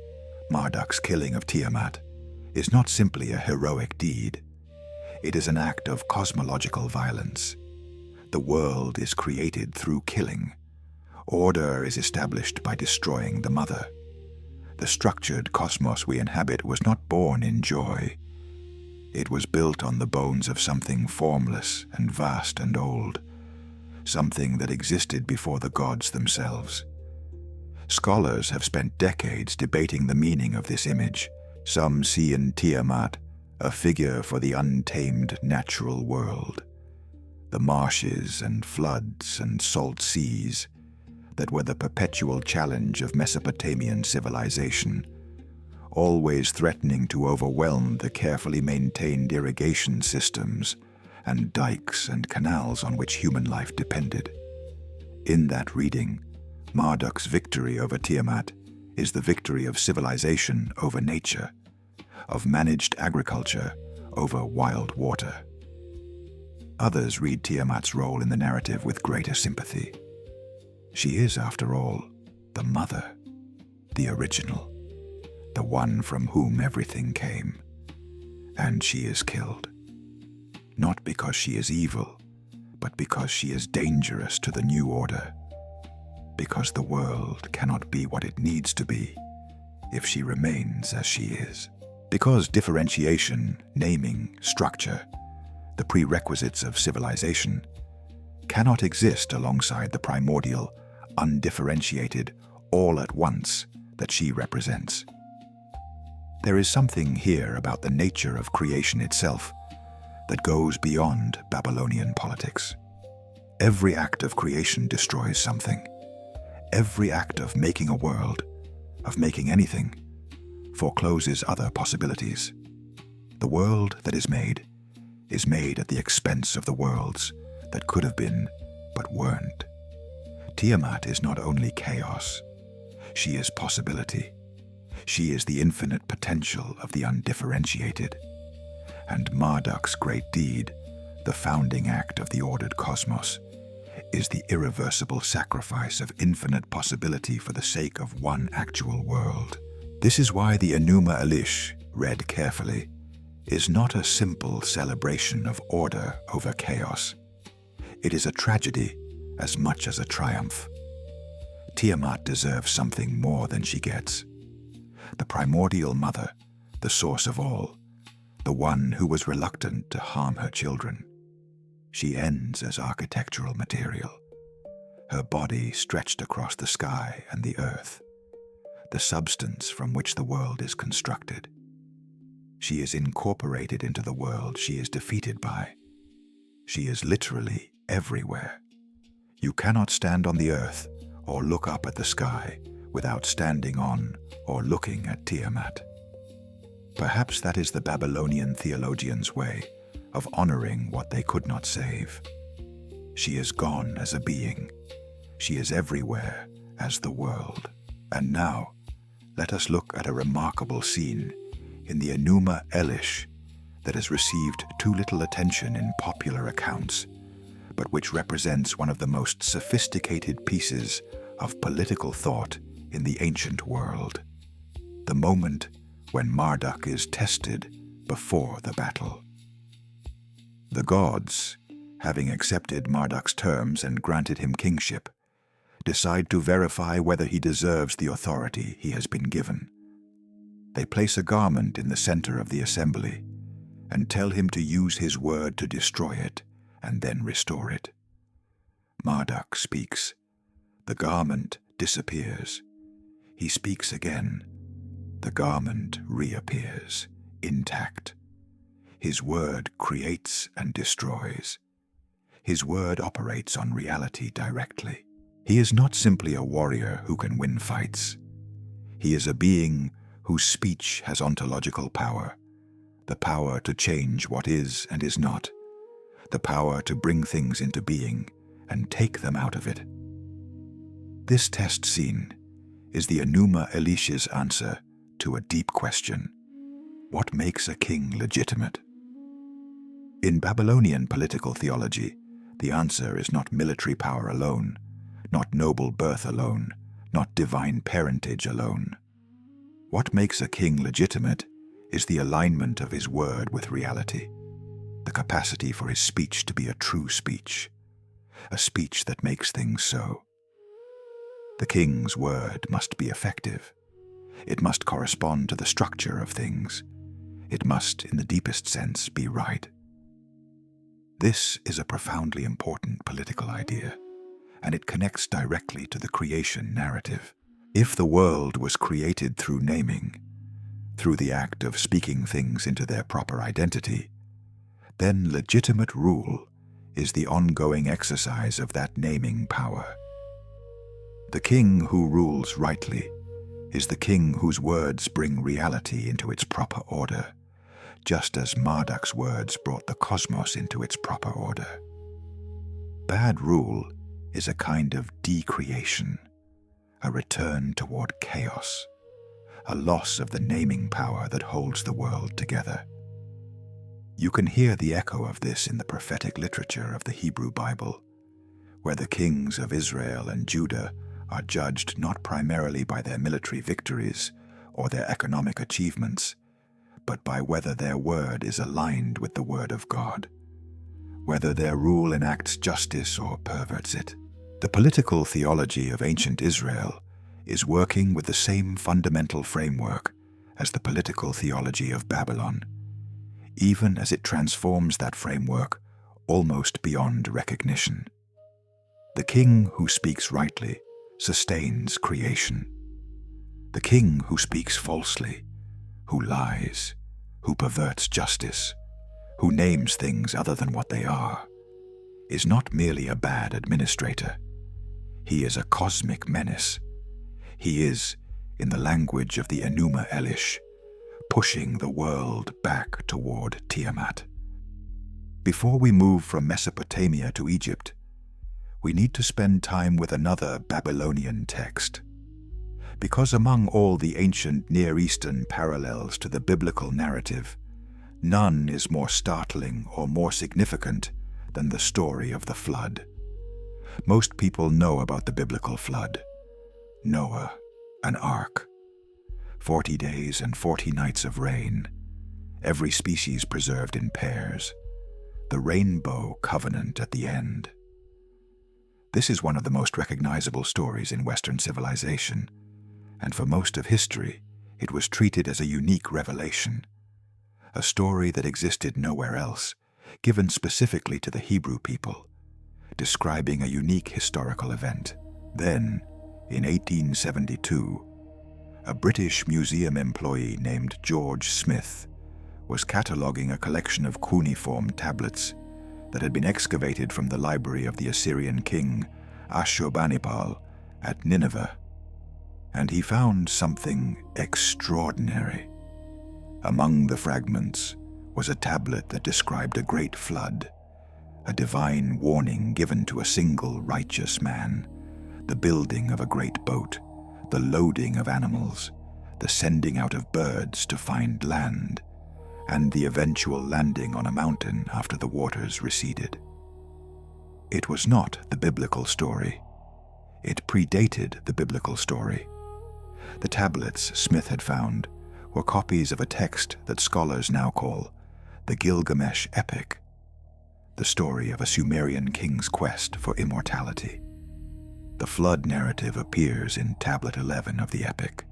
Marduk's killing of Tiamat, is not simply a heroic deed. It is an act of cosmological violence. The world is created through killing. Order is established by destroying the mother. The structured cosmos we inhabit was not born in joy. It was built on the bones of something formless and vast and old, something that existed before the gods themselves. Scholars have spent decades debating the meaning of this image. Some see in Tiamat a figure for the untamed natural world, the marshes and floods and salt seas that were the perpetual challenge of Mesopotamian civilization, always threatening to overwhelm the carefully maintained irrigation systems and dikes and canals on which human life depended. In that reading, Marduk's victory over Tiamat is the victory of civilization over nature, of managed agriculture over wild water. Others read Tiamat's role in the narrative with greater sympathy. She is, after all, the mother, the original, the one from whom everything came. And she is killed. Not because she is evil, but because she is dangerous to the new order. Because the world cannot be what it needs to be if she remains as she is. Because differentiation, naming, structure, the prerequisites of civilization, cannot exist alongside the primordial, undifferentiated, all at once that she represents. There is something here about the nature of creation itself that goes beyond Babylonian politics. Every act of creation destroys something. Every act of making a world, of making anything, forecloses other possibilities. The world that is made at the expense of the worlds that could have been but weren't. Tiamat is not only chaos, she is possibility. She is the infinite potential of the undifferentiated. And Marduk's great deed, the founding act of the ordered cosmos, is the irreversible sacrifice of infinite possibility for the sake of one actual world. This is why the Enuma Elish, read carefully, is not a simple celebration of order over chaos. It is a tragedy as much as a triumph. Tiamat deserves something more than she gets. The primordial mother, the source of all, the one who was reluctant to harm her children. She ends as architectural material, her body stretched across the sky and the earth, the substance from which the world is constructed. She is incorporated into the world she is defeated by. She is literally everywhere. You cannot stand on the earth or look up at the sky without standing on or looking at Tiamat. Perhaps that is the Babylonian theologians' way of honoring what they could not save. She is gone as a being. She is everywhere as the world. And now, let us look at a remarkable scene in the Enuma Elish that has received too little attention in popular accounts, but which represents one of the most sophisticated pieces of political thought in the ancient world. The moment when Marduk is tested before the battle. The gods, having accepted Marduk's terms and granted him kingship, decide to verify whether he deserves the authority he has been given. They place a garment in the center of the assembly and tell him to use his word to destroy it and then restore it. Marduk speaks. The garment disappears. He speaks again. The garment reappears, intact. His word creates and destroys. His word operates on reality directly. He is not simply a warrior who can win fights. He is a being whose speech has ontological power, the power to change what is and is not, the power to bring things into being and take them out of it. This test scene is the Enuma Elish's answer to a deep question: what makes a king legitimate? In Babylonian political theology, the answer is not military power alone, not noble birth alone, not divine parentage alone. What makes a king legitimate is the alignment of his word with reality, the capacity for his speech to be a true speech, a speech that makes things so. The king's word must be effective. It must correspond to the structure of things. It must, in the deepest sense, be right. This is a profoundly important political idea, and it connects directly to the creation narrative. If the world was created through naming, through the act of speaking things into their proper identity, then legitimate rule is the ongoing exercise of that naming power. The king who rules rightly is the king whose words bring reality into its proper order, just as Marduk's words brought the cosmos into its proper order. Bad rule is a kind of decreation, a return toward chaos, a loss of the naming power that holds the world together. You can hear the echo of this in the prophetic literature of the Hebrew Bible, where the kings of Israel and Judah are judged not primarily by their military victories or their economic achievements, but by whether their word is aligned with the word of God, whether their rule enacts justice or perverts it. The political theology of ancient Israel is working with the same fundamental framework as the political theology of Babylon, even as it transforms that framework almost beyond recognition. The king who speaks rightly sustains creation. The king who speaks falsely, who lies, who perverts justice, who names things other than what they are, is not merely a bad administrator. He is a cosmic menace. He is, in the language of the Enuma Elish, pushing the world back toward Tiamat. Before we move from Mesopotamia to Egypt, we need to spend time with another Babylonian text. Because among all the ancient Near Eastern parallels to the biblical narrative, none is more startling or more significant than the story of the flood. Most people know about the biblical flood. Noah, an ark, 40 days and 40 nights of rain, every species preserved in pairs, the rainbow covenant at the end. This is one of the most recognizable stories in Western civilization, and for most of history, it was treated as a unique revelation, a story that existed nowhere else, given specifically to the Hebrew people, describing a unique historical event. Then, in 1872, a British museum employee named George Smith was cataloguing a collection of cuneiform tablets that had been excavated from the library of the Assyrian king Ashurbanipal at Nineveh, and he found something extraordinary. Among the fragments was a tablet that described a great flood, a divine warning given to a single righteous man, the building of a great boat, the loading of animals, the sending out of birds to find land, and the eventual landing on a mountain after the waters receded. It was not the biblical story. It predated the biblical story. The tablets Smith had found were copies of a text that scholars now call the Gilgamesh epic, the story of a Sumerian king's quest for immortality. The flood narrative appears in Tablet 11 of the epic,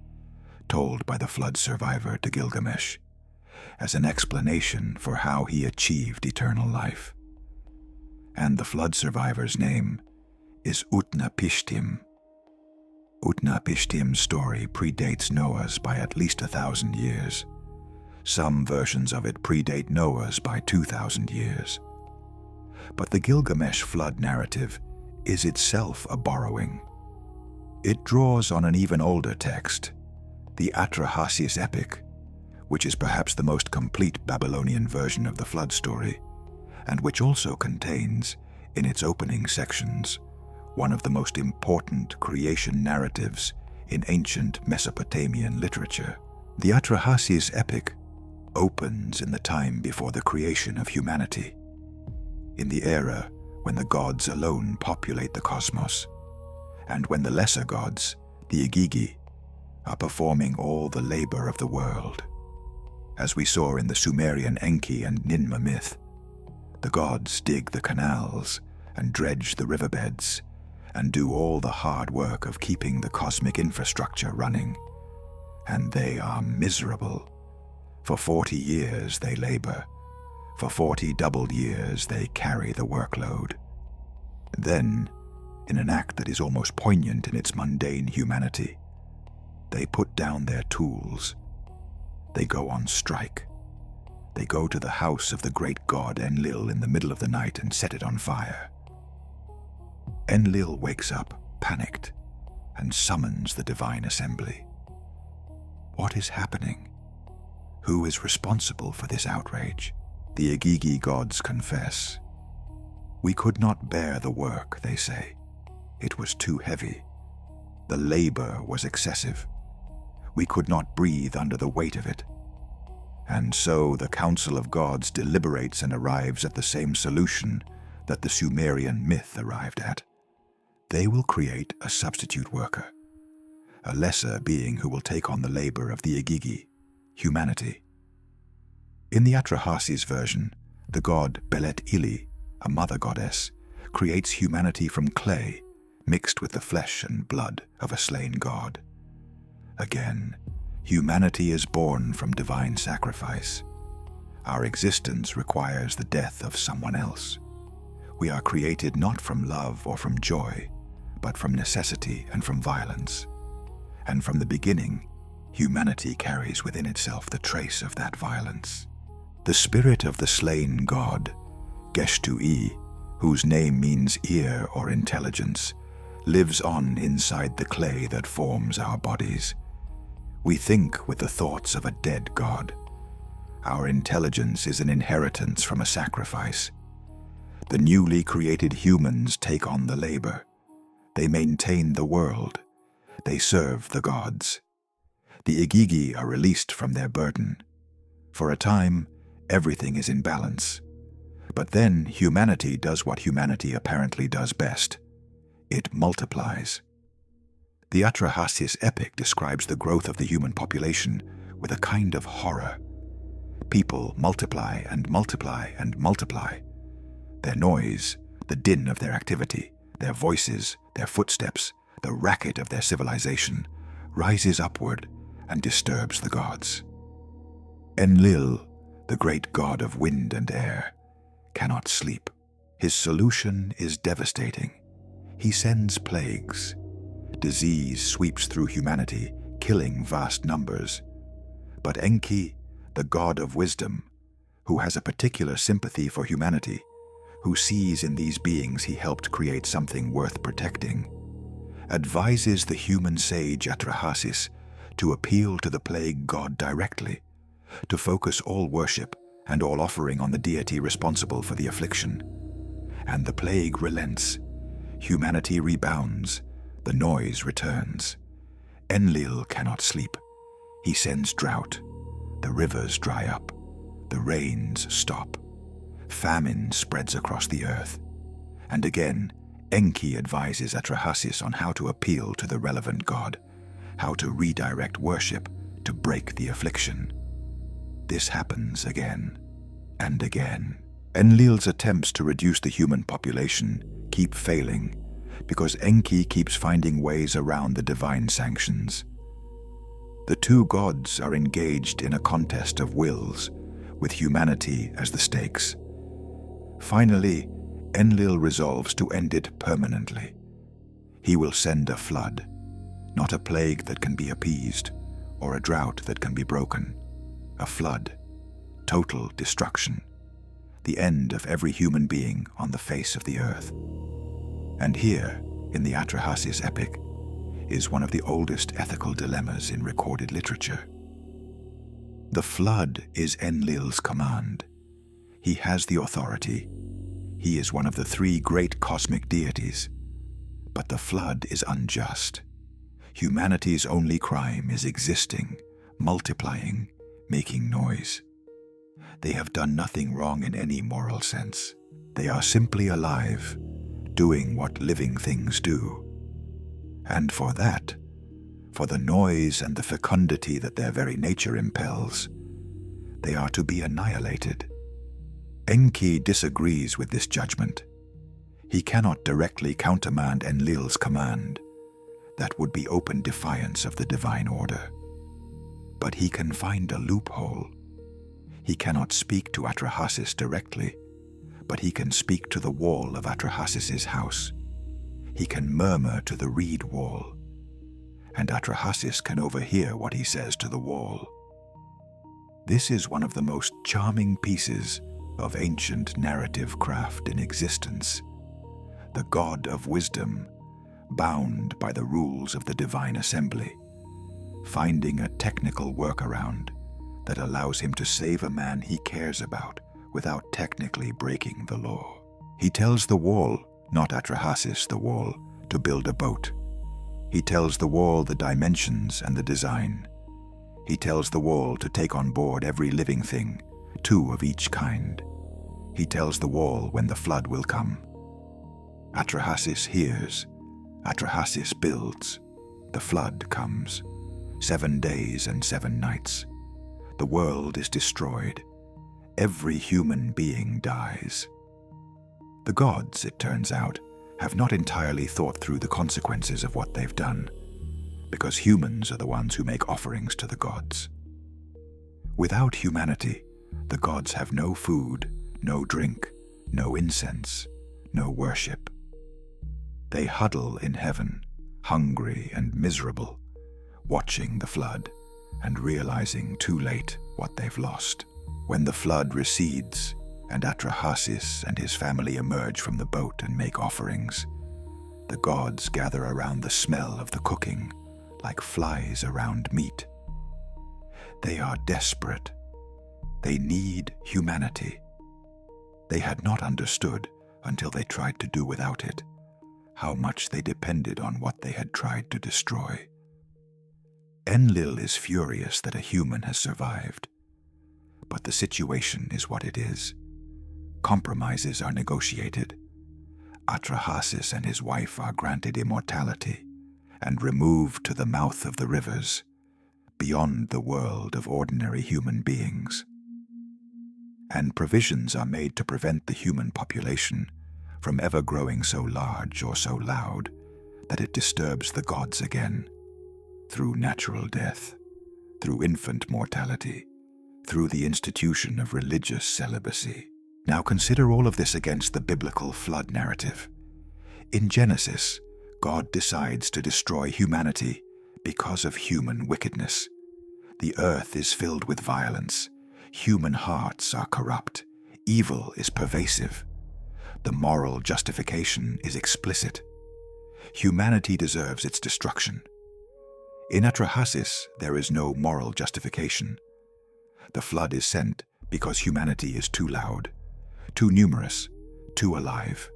told by the flood survivor to Gilgamesh, as an explanation for how he achieved eternal life. And the flood survivor's name is Utnapishtim. Utnapishtim's story predates Noah's by at least 1,000 years. Some versions of it predate Noah's by 2,000 years. But the Gilgamesh flood narrative is itself a borrowing. It draws on an even older text, the Atrahasis epic, which is perhaps the most complete Babylonian version of the flood story, and which also contains, in its opening sections, one of the most important creation narratives in ancient Mesopotamian literature. The Atrahasis epic opens in the time before the creation of humanity, in the era when the gods alone populate the cosmos, and when the lesser gods, the Igigi, are performing all the labor of the world. As we saw in the Sumerian Enki and Ninmah myth, the gods dig the canals and dredge the riverbeds and do all the hard work of keeping the cosmic infrastructure running. And they are miserable. For 40 years they labor. For 40 doubled years they carry the workload. Then, in an act that is almost poignant in its mundane humanity, they put down their tools. They go on strike. They go to the house of the great god Enlil in the middle of the night and set it on fire. Enlil wakes up, panicked, and summons the divine assembly. What is happening? Who is responsible for this outrage? The Igigi gods confess. We could not bear the work, they say. It was too heavy. The labor was excessive. We could not breathe under the weight of it. And so the Council of Gods deliberates and arrives at the same solution that the Sumerian myth arrived at. They will create a substitute worker, a lesser being who will take on the labor of the Igigi, humanity. In the Atrahasis version, the god Belet Ili, a mother goddess, creates humanity from clay mixed with the flesh and blood of a slain god. Again, humanity is born from divine sacrifice. Our existence requires the death of someone else. We are created not from love or from joy, but from necessity and from violence. And from the beginning, humanity carries within itself the trace of that violence. The spirit of the slain god, Geshtu-i, whose name means ear or intelligence, lives on inside the clay that forms our bodies. We think with the thoughts of a dead god. Our intelligence is an inheritance from a sacrifice. The newly created humans take on the labor. They maintain the world. They serve the gods. The Igigi are released from their burden. For a time, everything is in balance. But then humanity does what humanity apparently does best. It multiplies. The Atrahasis epic describes the growth of the human population with a kind of horror. People multiply and multiply and multiply. Their noise, the din of their activity, Their voices, their footsteps, the racket of their civilization rises upward and disturbs the gods. Enlil, the great god of wind and air, cannot sleep. His solution is devastating. He sends plagues. Disease sweeps through humanity, killing vast numbers. But Enki, the god of wisdom, who has a particular sympathy for humanity, who sees in these beings he helped create something worth protecting, advises the human sage Atrahasis to appeal to the plague god directly, to focus all worship and all offering on the deity responsible for the affliction. And the plague relents. Humanity rebounds. The noise returns. Enlil cannot sleep. He sends drought. The rivers dry up. The rains stop. Famine spreads across the earth. And again, Enki advises Atrahasis on how to appeal to the relevant god, how to redirect worship to break the affliction. This happens again and again. Enlil's attempts to reduce the human population keep failing because Enki keeps finding ways around the divine sanctions. The two gods are engaged in a contest of wills, with humanity as the stakes. Finally, Enlil resolves to end it permanently. He will send a flood, not a plague that can be appeased, or a drought that can be broken. A flood, total destruction, the end of every human being on the face of the earth. And here, in the Atrahasis epic, is one of the oldest ethical dilemmas in recorded literature. The flood is Enlil's command. He has the authority. He is one of the three great cosmic deities. But the flood is unjust. Humanity's only crime is existing, multiplying, making noise. They have done nothing wrong in any moral sense. They are simply alive, doing what living things do. And for that, for the noise and the fecundity that their very nature impels, they are to be annihilated. Enki disagrees with this judgment. He cannot directly countermand Enlil's command. That would be open defiance of the divine order. But he can find a loophole. He cannot speak to Atrahasis directly, but he can speak to the wall of Atrahasis's house. He can murmur to the reed wall, and Atrahasis can overhear what he says to the wall. This is one of the most charming pieces of ancient narrative craft in existence. The god of wisdom, bound by the rules of the divine assembly, finding a technical workaround that allows him to save a man he cares about without technically breaking the law. He tells the wall, not Atrahasis the wall, to build a boat. He tells the wall the dimensions and the design. He tells the wall to take on board every living thing, 2 of each kind. He tells the wall when the flood will come. Atrahasis hears. Atrahasis builds. The flood comes. 7 days and 7 nights. The world is destroyed. Every human being dies. The gods, it turns out, have not entirely thought through the consequences of what they've done, because humans are the ones who make offerings to the gods. Without humanity, the gods have no food, no drink, no incense, no worship. They huddle in heaven, hungry and miserable, watching the flood and realizing too late what they've lost. When the flood recedes and Atrahasis and his family emerge from the boat and make offerings, the gods gather around the smell of the cooking like flies around meat. They are desperate. They need humanity. They had not understood, until they tried to do without it, how much they depended on what they had tried to destroy. Enlil is furious that a human has survived. But the situation is what it is. Compromises are negotiated. Atrahasis and his wife are granted immortality and removed to the mouth of the rivers, beyond the world of ordinary human beings. And provisions are made to prevent the human population from ever growing so large or so loud that it disturbs the gods again, through natural death, through infant mortality, through the institution of religious celibacy. Now consider all of this against the biblical flood narrative. In Genesis, God decides to destroy humanity because of human wickedness. The earth is filled with violence. Human hearts are corrupt. Evil is pervasive. The moral justification is explicit. Humanity deserves its destruction. In Atrahasis, there is no moral justification. The flood is sent because humanity is too loud, too numerous, too alive.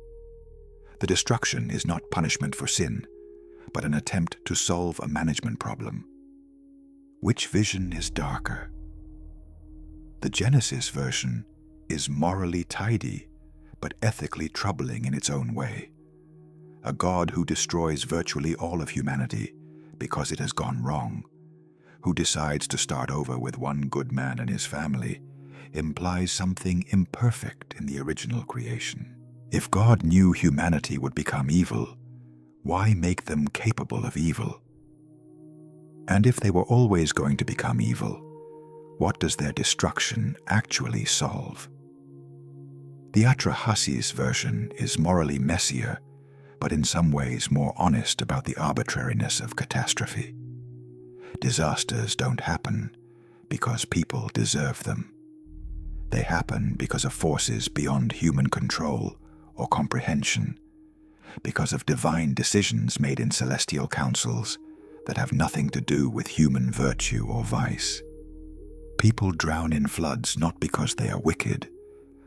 The destruction is not punishment for sin, but an attempt to solve a management problem. Which vision is darker? The Genesis version is morally tidy, but ethically troubling in its own way. A God who destroys virtually all of humanity because it has gone wrong, who decides to start over with one good man and his family, implies something imperfect in the original creation. If God knew humanity would become evil, why make them capable of evil? And if they were always going to become evil, what does their destruction actually solve? The Atrahasis version is morally messier, but in some ways more honest about the arbitrariness of catastrophe. Disasters don't happen because people deserve them. They happen because of forces beyond human control or comprehension, because of divine decisions made in celestial councils that have nothing to do with human virtue or vice. People drown in floods not because they are wicked,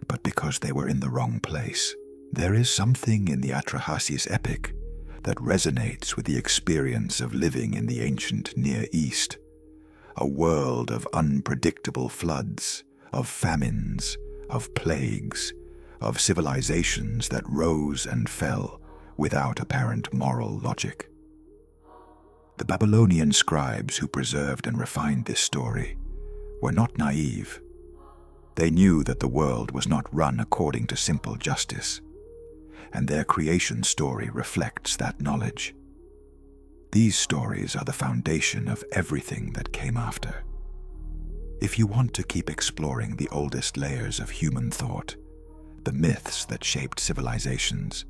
but because they were in the wrong place. There is something in the Atrahasis epic that resonates with the experience of living in the ancient Near East, a world of unpredictable floods, of famines, of plagues, of civilizations that rose and fell without apparent moral logic. The Babylonian scribes who preserved and refined this story were not naive. They knew that the world was not run according to simple justice, and their creation story reflects that knowledge. These stories are the foundation of everything that came after. If you want to keep exploring the oldest layers of human thought, the myths that shaped civilizations,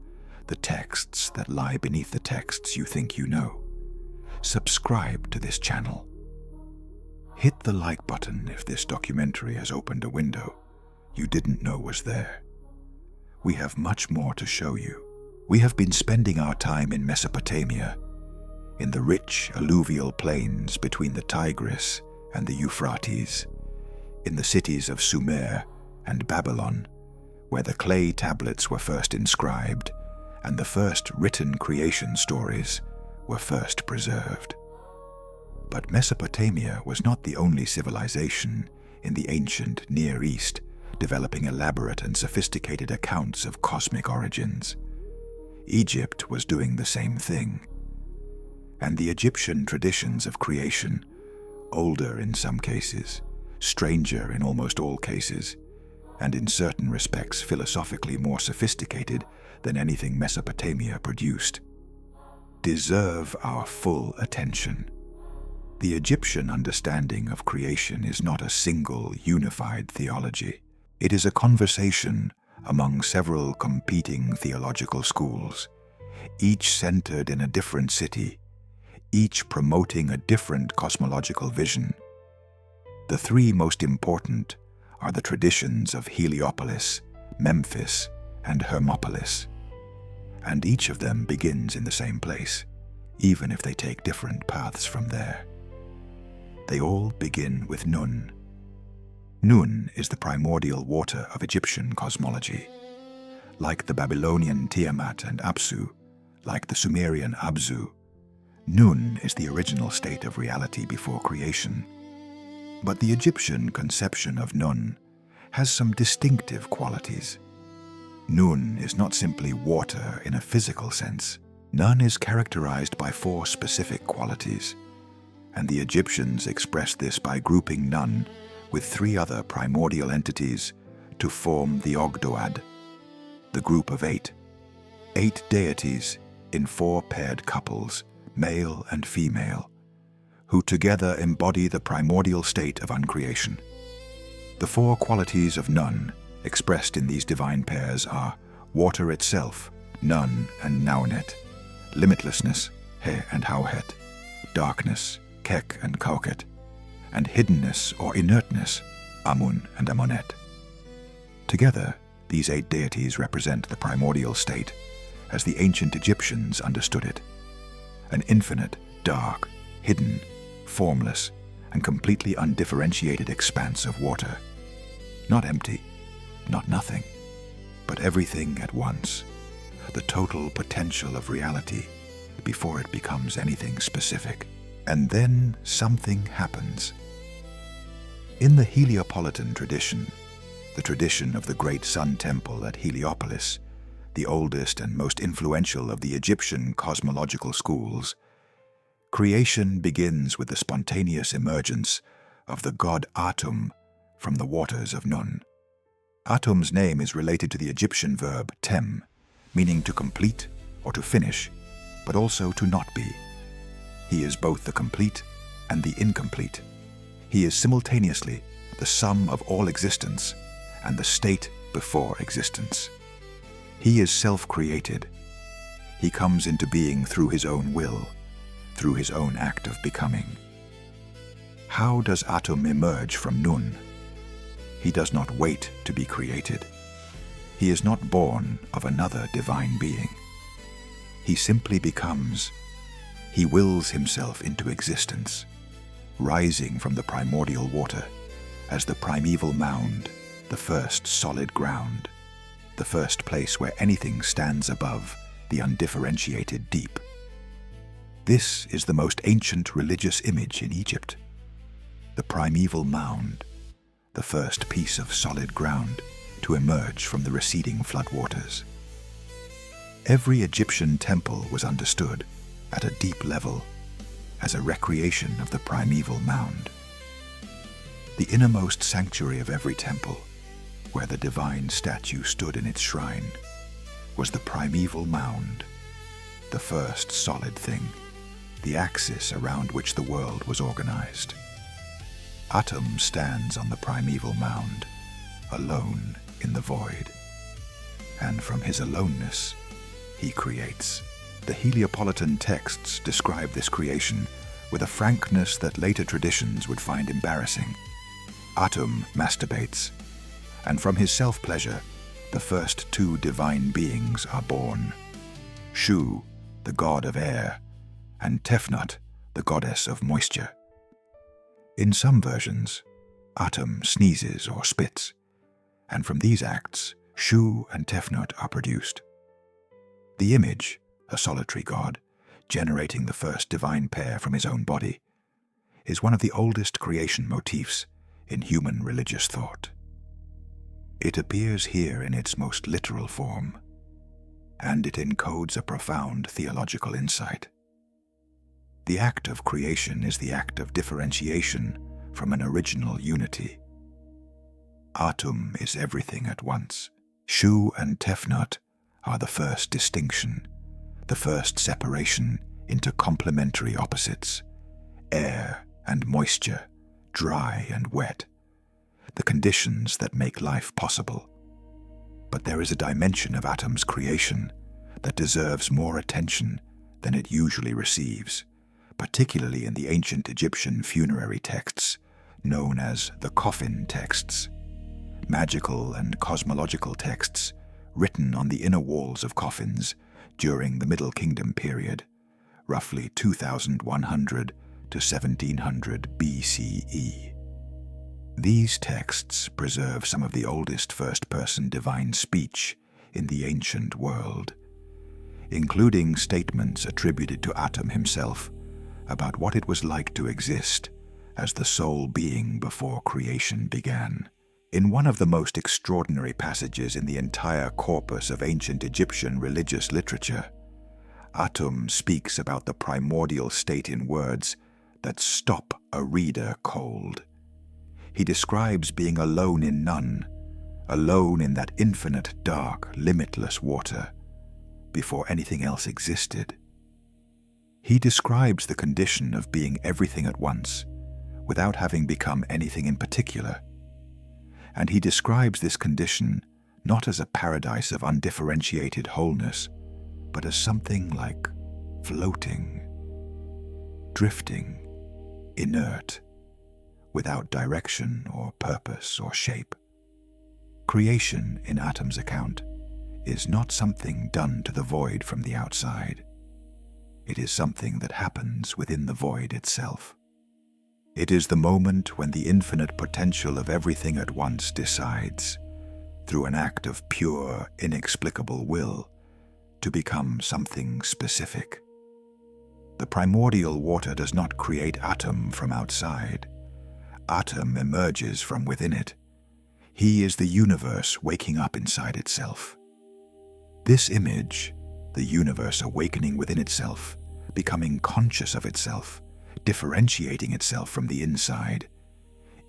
the texts that lie beneath the texts you think you know, subscribe to this channel. Hit the like button if this documentary has opened a window you didn't know was there. We have much more to show you. We have been spending our time in Mesopotamia, in the rich alluvial plains between the Tigris and the Euphrates, in the cities of Sumer and Babylon, where the clay tablets were first inscribed and the first written creation stories were first preserved. But Mesopotamia was not the only civilization in the ancient Near East developing elaborate and sophisticated accounts of cosmic origins. Egypt was doing the same thing. And the Egyptian traditions of creation, older in some cases, stranger in almost all cases, and in certain respects philosophically more sophisticated than anything Mesopotamia produced, deserve our full attention. The Egyptian understanding of creation is not a single, unified theology. It is a conversation among several competing theological schools, each centered in a different city, each promoting a different cosmological vision. The three most important are the traditions of Heliopolis, Memphis, and Hermopolis, and each of them begins in the same place, even if they take different paths from there. They all begin with Nun. Nun is the primordial water of Egyptian cosmology. Like the Babylonian Tiamat and Apsu, like the Sumerian Abzu, Nun is the original state of reality before creation. But the Egyptian conception of Nun has some distinctive qualities. Nun is not simply water in a physical sense. Nun is characterized by four specific qualities, and the Egyptians expressed this by grouping Nun with three other primordial entities to form the Ogdoad, the group of 8, 8 deities in 4 paired couples, male and female, who together embody the primordial state of uncreation. The 4 qualities of Nun expressed in these divine pairs are water itself, Nun and Naunet, limitlessness, He and Hauhet, darkness, Kek and Kauket, and hiddenness or inertness, Amun and Amonet. Together, these 8 deities represent the primordial state as the ancient Egyptians understood it, an infinite, dark, hidden, formless, and completely undifferentiated expanse of water. Not empty, not nothing, but everything at once, the total potential of reality before it becomes anything specific. And then something happens. In the Heliopolitan tradition, the tradition of the great sun temple at Heliopolis, the oldest and most influential of the Egyptian cosmological schools, creation begins with the spontaneous emergence of the god Atum from the waters of Nun. Atum's name is related to the Egyptian verb tem, meaning to complete or to finish, but also to not be. He is both the complete and the incomplete. He is simultaneously the sum of all existence and the state before existence. He is self-created. He comes into being through his own will, through his own act of becoming. How does Atum emerge from Nun? He does not wait to be created. He is not born of another divine being. He simply becomes. He wills himself into existence, rising from the primordial water as the primeval mound, the first solid ground, the first place where anything stands above the undifferentiated deep. This is the most ancient religious image in Egypt. The primeval mound, the first piece of solid ground to emerge from the receding floodwaters. Every Egyptian temple was understood, at a deep level, as a recreation of the primeval mound. The innermost sanctuary of every temple, where the divine statue stood in its shrine, was the primeval mound, the first solid thing, the axis around which the world was organized. Atum stands on the primeval mound, alone in the void, and from his aloneness, he creates. The Heliopolitan texts describe this creation with a frankness that later traditions would find embarrassing. Atum masturbates, and from his self-pleasure, the first 2 divine beings are born. Shu, the god of air, and Tefnut, the goddess of moisture. In some versions, Atum sneezes or spits, and from these acts, Shu and Tefnut are produced. The image, a solitary god, generating the first divine pair from his own body, is one of the oldest creation motifs in human religious thought. It appears here in its most literal form, and it encodes a profound theological insight. The act of creation is the act of differentiation from an original unity. Atum is everything at once. Shu and Tefnut are the first distinction, the first separation into complementary opposites, air and moisture, dry and wet, the conditions that make life possible. But there is a dimension of Atum's creation that deserves more attention than it usually receives, particularly in the ancient Egyptian funerary texts, known as the coffin texts, magical and cosmological texts written on the inner walls of coffins during the Middle Kingdom period, roughly 2100 to 1700 BCE. These texts preserve some of the oldest first-person divine speech in the ancient world, including statements attributed to Atum himself about what it was like to exist as the sole being before creation began. In one of the most extraordinary passages in the entire corpus of ancient Egyptian religious literature, Atum speaks about the primordial state in words that stop a reader cold. He describes being alone in Nun, alone in that infinite, dark, limitless water, before anything else existed. He describes the condition of being everything at once, without having become anything in particular. And he describes this condition not as a paradise of undifferentiated wholeness, but as something like floating, drifting, inert, without direction or purpose or shape. Creation, in Atom's account, is not something done to the void from the outside. It is something that happens within the void itself. It is the moment when the infinite potential of everything at once decides, through an act of pure, inexplicable will, to become something specific. The primordial water does not create Atom from outside. Atom emerges from within it. He is the universe waking up inside itself. This image, the universe awakening within itself, becoming conscious of itself, differentiating itself from the inside,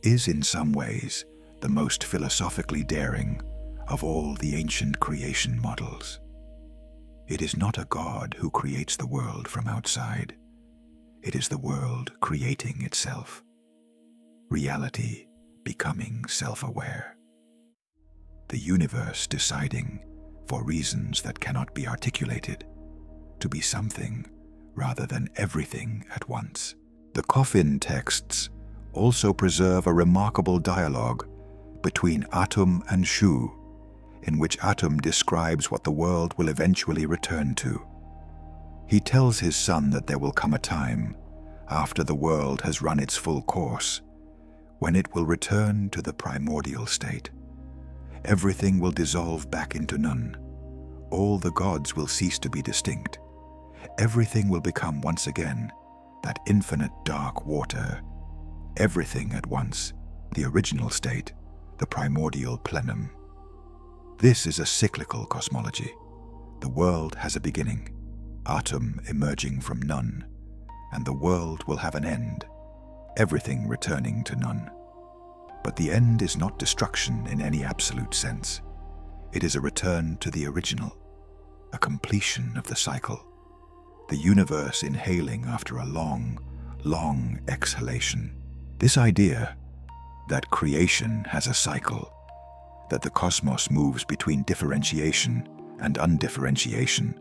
is in some ways the most philosophically daring of all the ancient creation models. It is not a God who creates the world from outside. It is the world creating itself. Reality becoming self-aware. The universe deciding, for reasons that cannot be articulated, to be something rather than everything at once. The coffin texts also preserve a remarkable dialogue between Atum and Shu, in which Atum describes what the world will eventually return to. He tells his son that there will come a time, after the world has run its full course, when it will return to the primordial state. Everything will dissolve back into none. All the gods will cease to be distinct. Everything will become once again that infinite dark water. Everything at once, the original state, the primordial plenum. This is a cyclical cosmology. The world has a beginning, Atum emerging from none, and the world will have an end, everything returning to none. But the end is not destruction in any absolute sense. It is a return to the original, a completion of the cycle, the universe inhaling after a long, long exhalation. This idea that creation has a cycle, that the cosmos moves between differentiation and undifferentiation,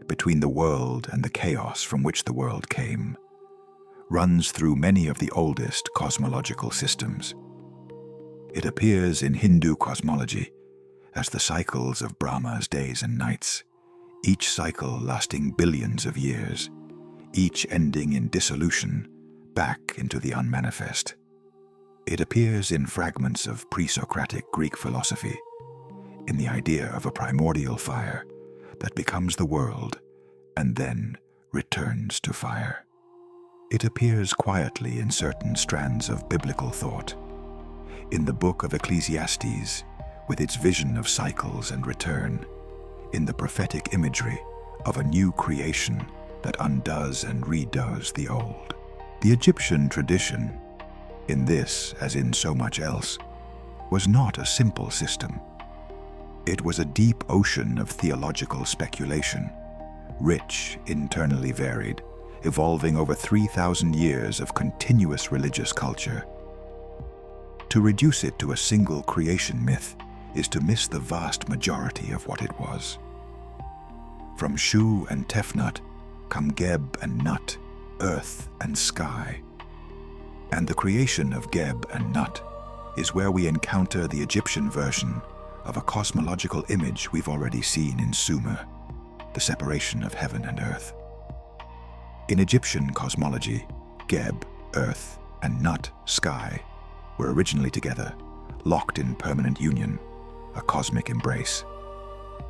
between the world and the chaos from which the world came, runs through many of the oldest cosmological systems. It appears in Hindu cosmology as the cycles of Brahma's days and nights, each cycle lasting billions of years, each ending in dissolution back into the unmanifest. It appears in fragments of pre-Socratic Greek philosophy, in the idea of a primordial fire that becomes the world and then returns to fire. It appears quietly in certain strands of biblical thought. In the book of Ecclesiastes, with its vision of cycles and return, in the prophetic imagery of a new creation that undoes and redoes the old. The Egyptian tradition, in this as in so much else, was not a simple system. It was a deep ocean of theological speculation, rich, internally varied, evolving over 3,000 years of continuous religious culture. To reduce it to a single creation myth is to miss the vast majority of what it was. From Shu and Tefnut come Geb and Nut, earth and sky. And the creation of Geb and Nut is where we encounter the Egyptian version of a cosmological image we've already seen in Sumer, the separation of heaven and earth. In Egyptian cosmology, Geb, earth, and Nut, sky, were originally together, locked in permanent union, a cosmic embrace.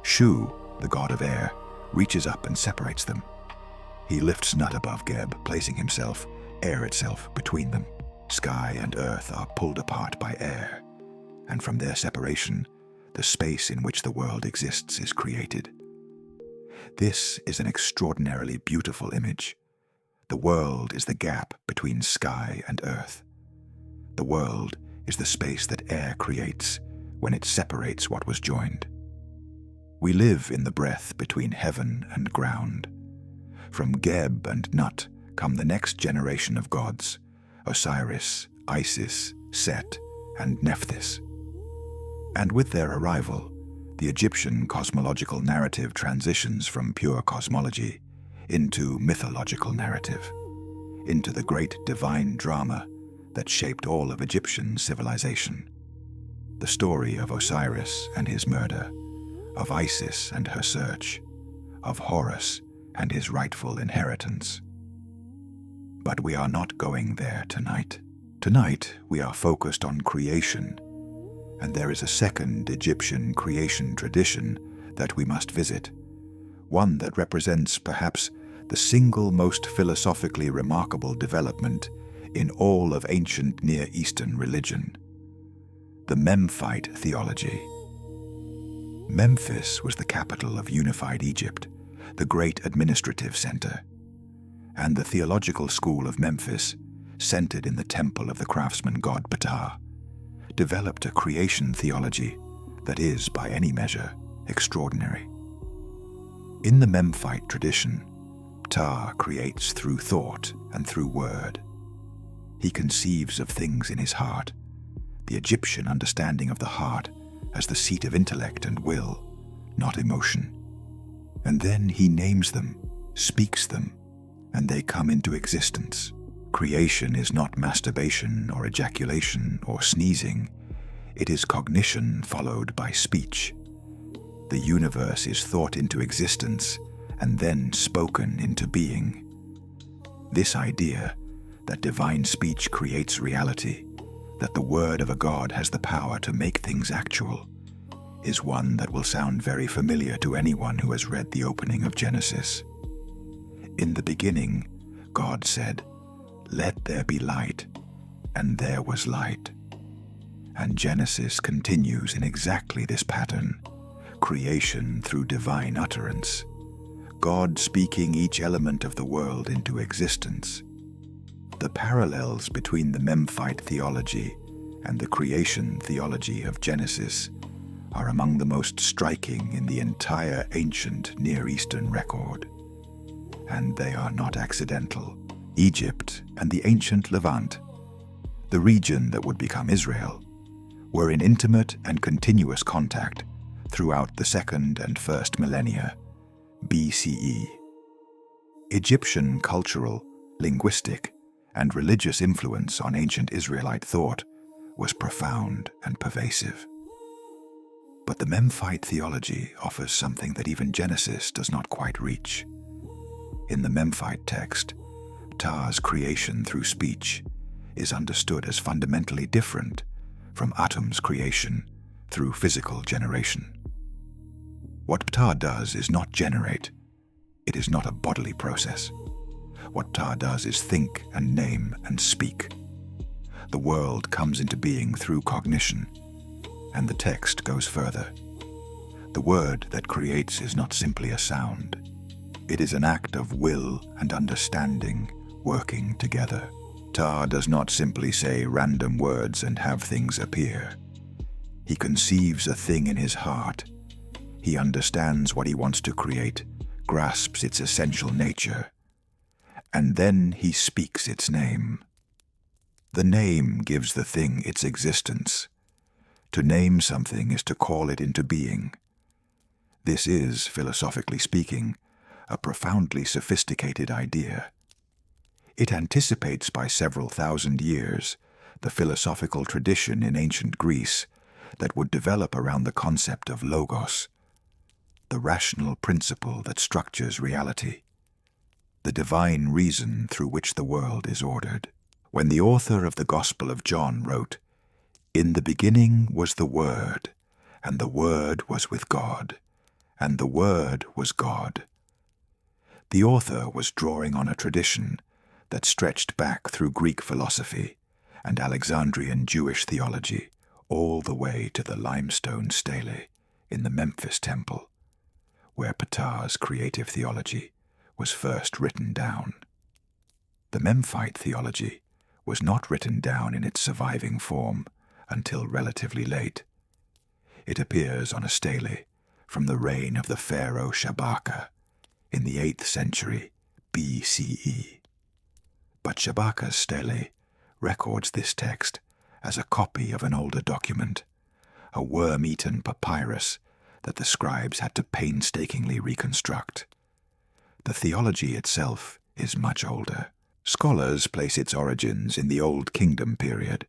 Shu, the god of air, reaches up and separates them. He lifts Nut above Geb, placing himself, air itself, between them. Sky and earth are pulled apart by air, and from their separation, the space in which the world exists is created. This is an extraordinarily beautiful image. The world is the gap between sky and earth. The world is the space that air creates when it separates what was joined. We live in the breath between heaven and ground. From Geb and Nut come the next generation of gods, Osiris, Isis, Set, and Nephthys. And with their arrival, the Egyptian cosmological narrative transitions from pure cosmology into mythological narrative, into the great divine drama that shaped all of Egyptian civilization. The story of Osiris and his murder, of Isis and her search, of Horus and his rightful inheritance. But we are not going there tonight. Tonight, we are focused on creation, and there is a second Egyptian creation tradition that we must visit, one that represents perhaps the single most philosophically remarkable development in all of ancient Near Eastern religion: the Memphite theology. Memphis was the capital of unified Egypt, the great administrative center, and the theological school of Memphis, centered in the temple of the craftsman god Ptah, developed a creation theology that is, by any measure, extraordinary. In the Memphite tradition, Ptah creates through thought and through word. He conceives of things in his heart, the Egyptian understanding of the heart as the seat of intellect and will, not emotion. And then he names them, speaks them, and they come into existence. Creation is not masturbation or ejaculation or sneezing. It is cognition followed by speech. The universe is thought into existence and then spoken into being. This idea that divine speech creates reality, that the word of a god has the power to make things actual, is one that will sound very familiar to anyone who has read the opening of Genesis. In the beginning, God said, "Let there be light," and there was light. And Genesis continues in exactly this pattern: creation through divine utterance, God speaking each element of the world into existence. The parallels between the Memphite theology and the creation theology of Genesis are among the most striking in the entire ancient Near Eastern record. And they are not accidental. Egypt and the ancient Levant, the region that would become Israel, were in intimate and continuous contact throughout the second and first millennia BCE. Egyptian cultural, linguistic, and religious influence on ancient Israelite thought was profound and pervasive. But the Memphite theology offers something that even Genesis does not quite reach. In the Memphite text, Ptah's creation through speech is understood as fundamentally different from Atum's creation through physical generation. What Ptah does is not generate. It is not a bodily process. What Ptah does is think and name and speak. The world comes into being through cognition, and the text goes further. The word that creates is not simply a sound. It is an act of will and understanding working together. Ptah does not simply say random words and have things appear. He conceives a thing in his heart. He understands what he wants to create, grasps its essential nature, and then he speaks its name. The name gives the thing its existence. To name something is to call it into being. This is, philosophically speaking, a profoundly sophisticated idea. It anticipates by several thousand years the philosophical tradition in ancient Greece that would develop around the concept of logos, the rational principle that structures reality, the divine reason through which the world is ordered. When the author of the Gospel of John wrote, "In the beginning was the Word, and the Word was with God, and the Word was God," the author was drawing on a tradition that stretched back through Greek philosophy and Alexandrian Jewish theology all the way to the limestone stele in the Memphis temple, where Ptah's creative theology was first written down. The Memphite theology was not written down in its surviving form until relatively late. It appears on a stele from the reign of the pharaoh Shabaka in the 8th century BCE. But Shabaka's stele records this text as a copy of an older document, a worm-eaten papyrus that the scribes had to painstakingly reconstruct. The theology itself is much older. Scholars place its origins in the Old Kingdom period,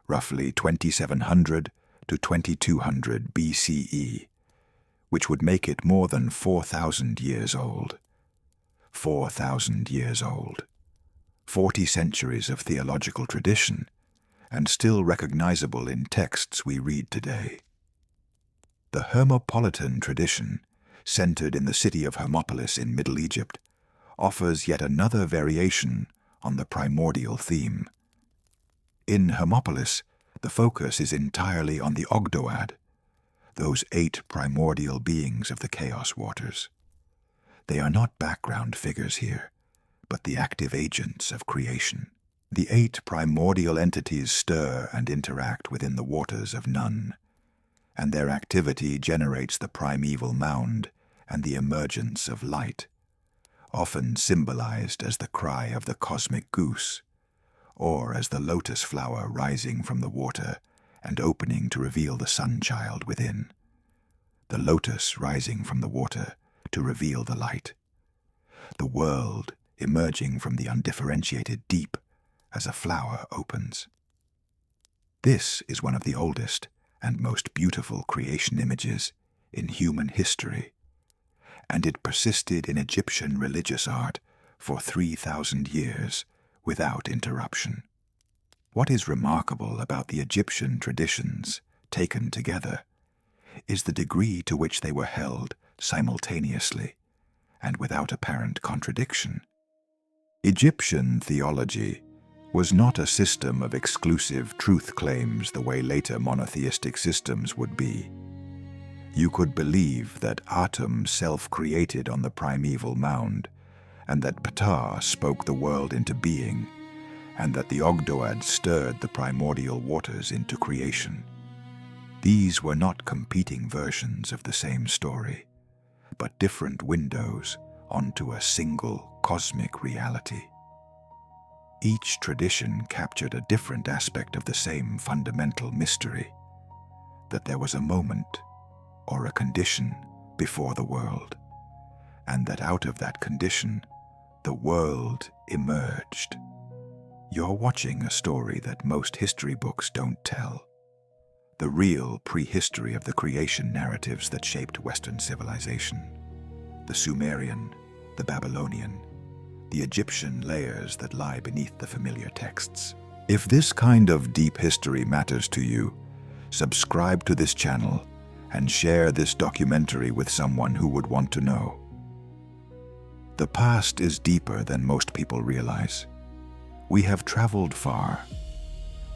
roughly 2700 to 2200 BCE, which would make it more than 4,000 years old. 4,000 years old. 40 centuries of theological tradition, and still recognizable in texts we read today. The Hermopolitan tradition, centered in the city of Hermopolis in Middle Egypt, offers yet another variation on the primordial theme. In Hermopolis, the focus is entirely on the Ogdoad, those 8 primordial beings of the chaos waters. They are not background figures here, but the active agents of creation. The 8 primordial entities stir and interact within the waters of Nun, and their activity generates the primeval mound and the emergence of light, often symbolized as the cry of the cosmic goose, or as the lotus flower rising from the water and opening to reveal the sun-child within. The lotus rising from the water to reveal the light. The world emerging from the undifferentiated deep as a flower opens. This is one of the oldest and most beautiful creation images in human history, and it persisted in Egyptian religious art for 3,000 years without interruption. What is remarkable about the Egyptian traditions, taken together, is the degree to which they were held simultaneously and without apparent contradiction. Egyptian theology was not a system of exclusive truth claims the way later monotheistic systems would be. You could believe that Atum self-created on the primeval mound, and that Ptah spoke the world into being, and that the Ogdoad stirred the primordial waters into creation. These were not competing versions of the same story, but different windows onto a single cosmic reality. Each tradition captured a different aspect of the same fundamental mystery, that there was a moment or a condition before the world, and that out of that condition, the world emerged. You're watching a story that most history books don't tell. The real prehistory of the creation narratives that shaped Western civilization. The Sumerian, the Babylonian, the Egyptian layers that lie beneath the familiar texts. If this kind of deep history matters to you, subscribe to this channel and share this documentary with someone who would want to know. The past is deeper than most people realize. We have traveled far.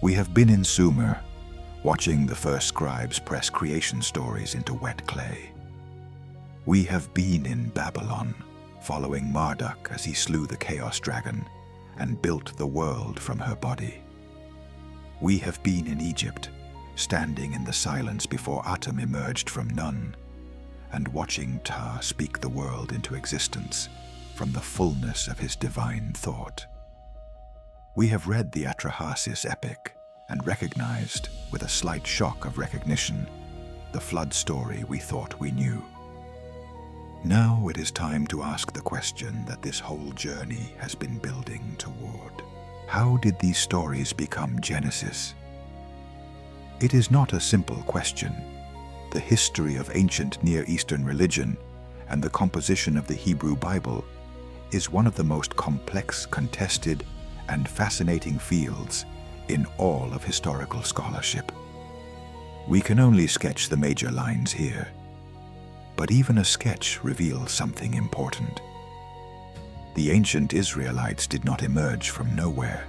We have been in Sumer, watching the first scribes press creation stories into wet clay. We have been in Babylon, following Marduk as he slew the Chaos Dragon and built the world from her body. We have been in Egypt, standing in the silence before Atum emerged from Nun, and watching Ptah speak the world into existence from the fullness of his divine thought. We have read the Atrahasis epic and recognized, with a slight shock of recognition, the flood story we thought we knew. Now it is time to ask the question that this whole journey has been building toward. How did these stories become Genesis? It is not a simple question. The history of ancient Near Eastern religion and the composition of the Hebrew Bible is one of the most complex, contested, and fascinating fields in all of historical scholarship. We can only sketch the major lines here, but even a sketch reveals something important. The ancient Israelites did not emerge from nowhere.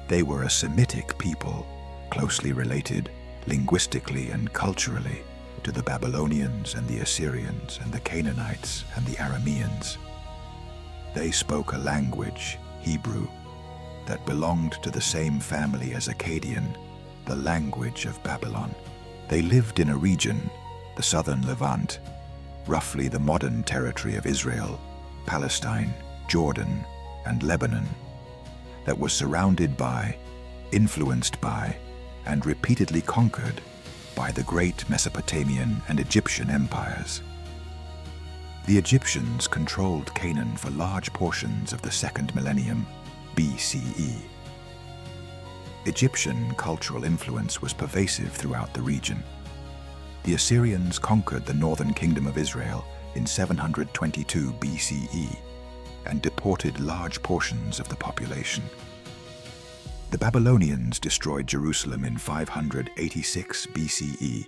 They were a Semitic people, closely related, linguistically and culturally, to the Babylonians and the Assyrians and the Canaanites and the Arameans. They spoke a language, Hebrew, that belonged to the same family as Akkadian, the language of Babylon. They lived in a region, the southern Levant, roughly the modern territory of Israel, Palestine, Jordan, and Lebanon, that was surrounded by, influenced by, and repeatedly conquered by the great Mesopotamian and Egyptian empires. The Egyptians controlled Canaan for large portions of the second millennium BCE. Egyptian cultural influence was pervasive throughout the region. The Assyrians conquered the northern kingdom of Israel in 722 BCE and deported large portions of the population. The Babylonians destroyed Jerusalem in 586 BCE,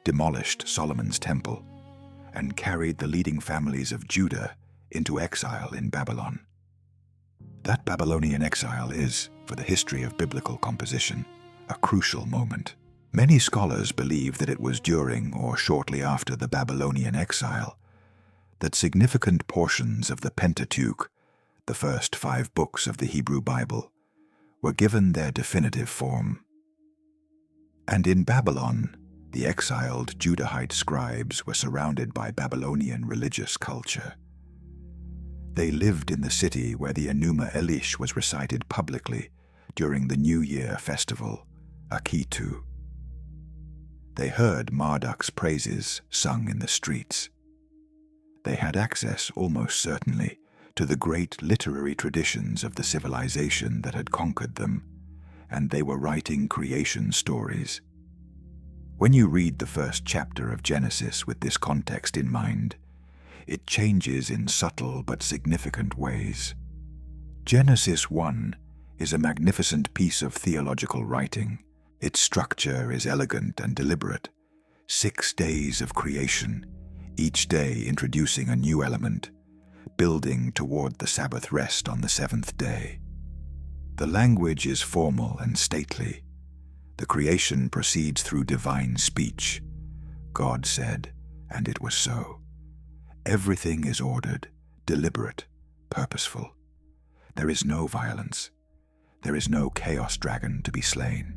demolished Solomon's temple, and carried the leading families of Judah into exile in Babylon. That Babylonian exile is, for the history of biblical composition, a crucial moment. Many scholars believe that it was during or shortly after the Babylonian exile that significant portions of the Pentateuch, the first 5 books of the Hebrew Bible, were given their definitive form. And in Babylon, the exiled Judahite scribes were surrounded by Babylonian religious culture. They lived in the city where the Enuma Elish was recited publicly during the New Year festival, Akitu. They heard Marduk's praises sung in the streets. They had access, almost certainly, to the great literary traditions of the civilization that had conquered them, and they were writing creation stories. When you read the first chapter of Genesis with this context in mind, it changes in subtle but significant ways. Genesis 1 is a magnificent piece of theological writing. Its structure is elegant and deliberate. 6 days of creation, each day introducing a new element, building toward the Sabbath rest on the 7th day. The language is formal and stately. The creation proceeds through divine speech. God said, and it was so. Everything is ordered, deliberate, purposeful. There is no violence. There is no chaos dragon to be slain.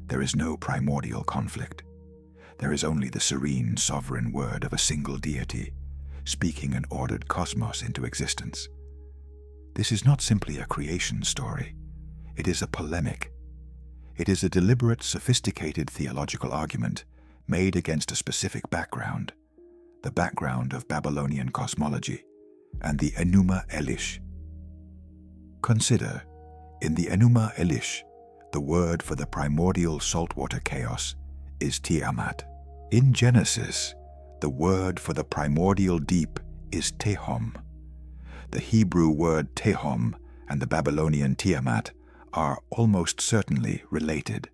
There is no primordial conflict. There is only the serene, sovereign word of a single deity, speaking an ordered cosmos into existence. This is not simply a creation story. It is a polemic. It is a deliberate, sophisticated theological argument made against a specific background, the background of Babylonian cosmology and the Enuma Elish. Consider, in the Enuma Elish, the word for the primordial saltwater chaos is Tiamat. In Genesis, the word for the primordial deep is Tehom. The Hebrew word Tehom and the Babylonian Tiamat are almost certainly related.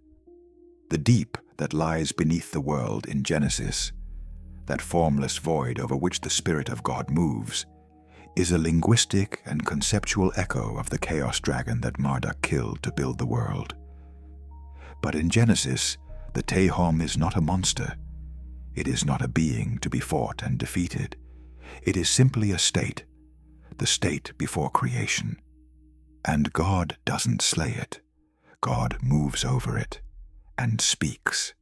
The deep that lies beneath the world in Genesis, that formless void over which the Spirit of God moves, is a linguistic and conceptual echo of the chaos dragon that Marduk killed to build the world. But in Genesis, the Tehom is not a monster. It is not a being to be fought and defeated. It is simply a state, the state before creation. And God doesn't slay it. God moves over it and speaks.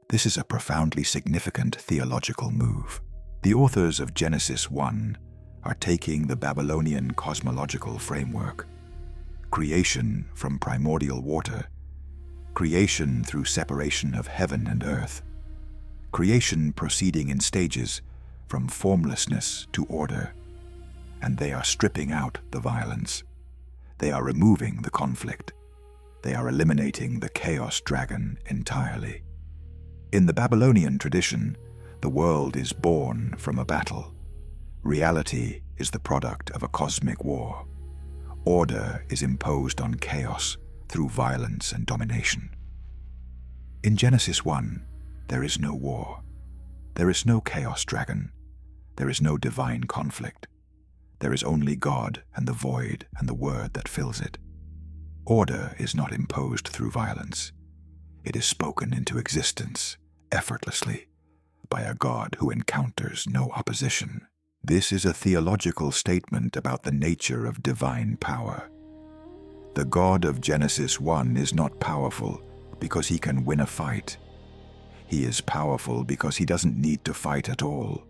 This is a profoundly significant theological move. The authors of Genesis 1 are taking the Babylonian cosmological framework, creation from primordial water, creation through separation of heaven and earth, creation proceeding in stages from formlessness to order, and they are stripping out the violence. They are removing the conflict. They are eliminating the chaos dragon entirely. In the Babylonian tradition, the world is born from a battle. Reality is the product of a cosmic war. Order is imposed on chaos through violence and domination. In Genesis 1, there is no war. There is no chaos dragon. There is no divine conflict. There is only God and the void and the word that fills it. Order is not imposed through violence. It is spoken into existence, effortlessly, by a God who encounters no opposition. This is a theological statement about the nature of divine power. The God of Genesis 1 is not powerful because he can win a fight. He is powerful because he doesn't need to fight at all.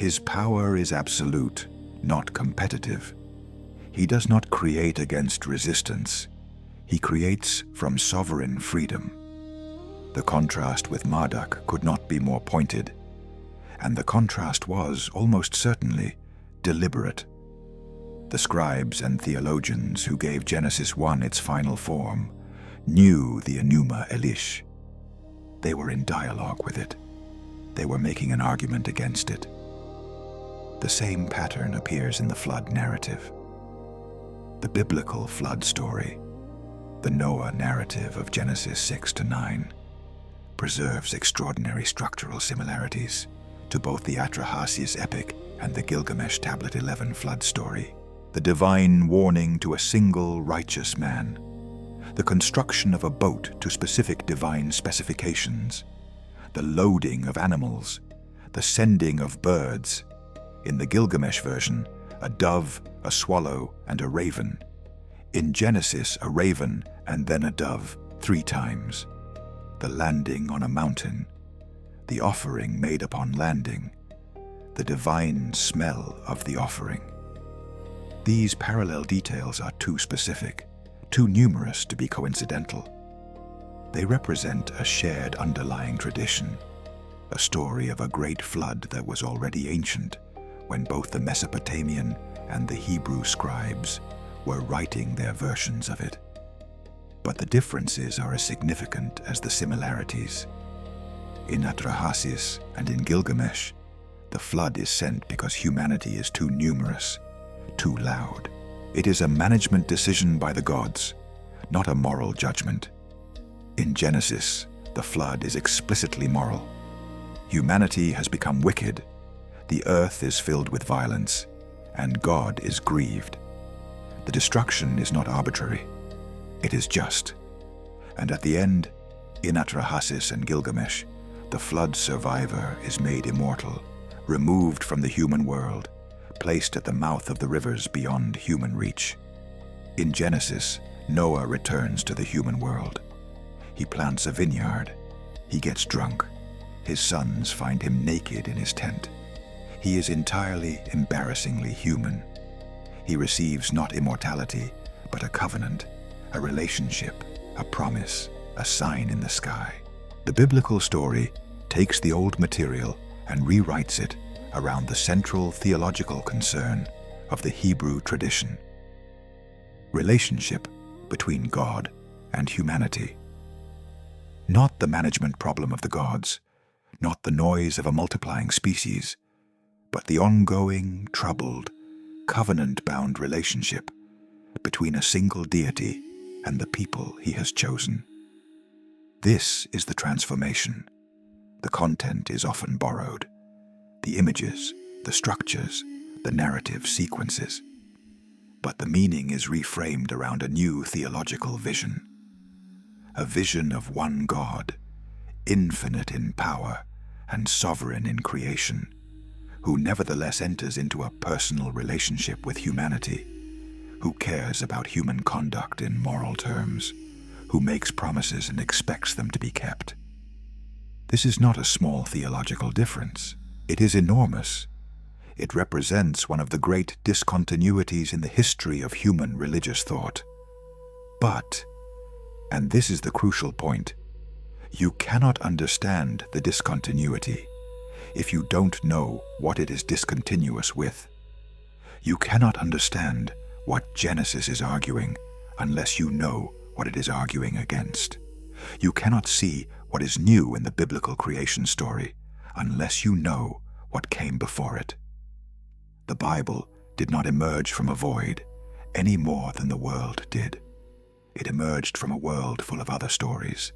His power is absolute, not competitive. He does not create against resistance. He creates from sovereign freedom. The contrast with Marduk could not be more pointed, and the contrast was, almost certainly, deliberate. The scribes and theologians who gave Genesis 1 its final form knew the Enuma Elish. They were in dialogue with it. They were making an argument against it. The same pattern appears in the flood narrative. The biblical flood story, the Noah narrative of Genesis 6 to 9, preserves extraordinary structural similarities to both the Atrahasis epic and the Gilgamesh Tablet 11 flood story. The divine warning to a single righteous man, the construction of a boat to specific divine specifications, the loading of animals, the sending of birds. In the Gilgamesh version, a dove, a swallow, and a raven. In Genesis, a raven and then a dove 3 times. The landing on a mountain, the offering made upon landing, the divine smell of the offering. These parallel details are too specific, too numerous to be coincidental. They represent a shared underlying tradition, a story of a great flood that was already ancient when both the Mesopotamian and the Hebrew scribes were writing their versions of it. But the differences are as significant as the similarities. In Atrahasis and in Gilgamesh, the flood is sent because humanity is too numerous, too loud. It is a management decision by the gods, not a moral judgment. In Genesis, the flood is explicitly moral. Humanity has become wicked, the earth is filled with violence, and God is grieved. The destruction is not arbitrary, it is just. And at the end, in Atrahasis and Gilgamesh, the flood survivor is made immortal, removed from the human world, placed at the mouth of the rivers beyond human reach. In Genesis, Noah returns to the human world. He plants a vineyard. He gets drunk. His sons find him naked in his tent. He is entirely, embarrassingly human. He receives not immortality, but a covenant, a relationship, a promise, a sign in the sky. The biblical story takes the old material and rewrites it around the central theological concern of the Hebrew tradition. Relationship between God and humanity. Not the management problem of the gods, not the noise of a multiplying species, but the ongoing, troubled, covenant-bound relationship between a single deity and the people he has chosen. This is the transformation. The content is often borrowed. The images, the structures, the narrative sequences. But the meaning is reframed around a new theological vision. A vision of one God, infinite in power and sovereign in creation, who nevertheless enters into a personal relationship with humanity, who cares about human conduct in moral terms, who makes promises and expects them to be kept. This is not a small theological difference. It is enormous. It represents one of the great discontinuities in the history of human religious thought. But, and this is the crucial point, you cannot understand the discontinuity if you don't know what it is discontinuous with. You cannot understand what Genesis is arguing unless you know what it is arguing against. You cannot see what is new in the biblical creation story unless you know what came before it. The Bible did not emerge from a void any more than the world did. It emerged from a world full of other stories,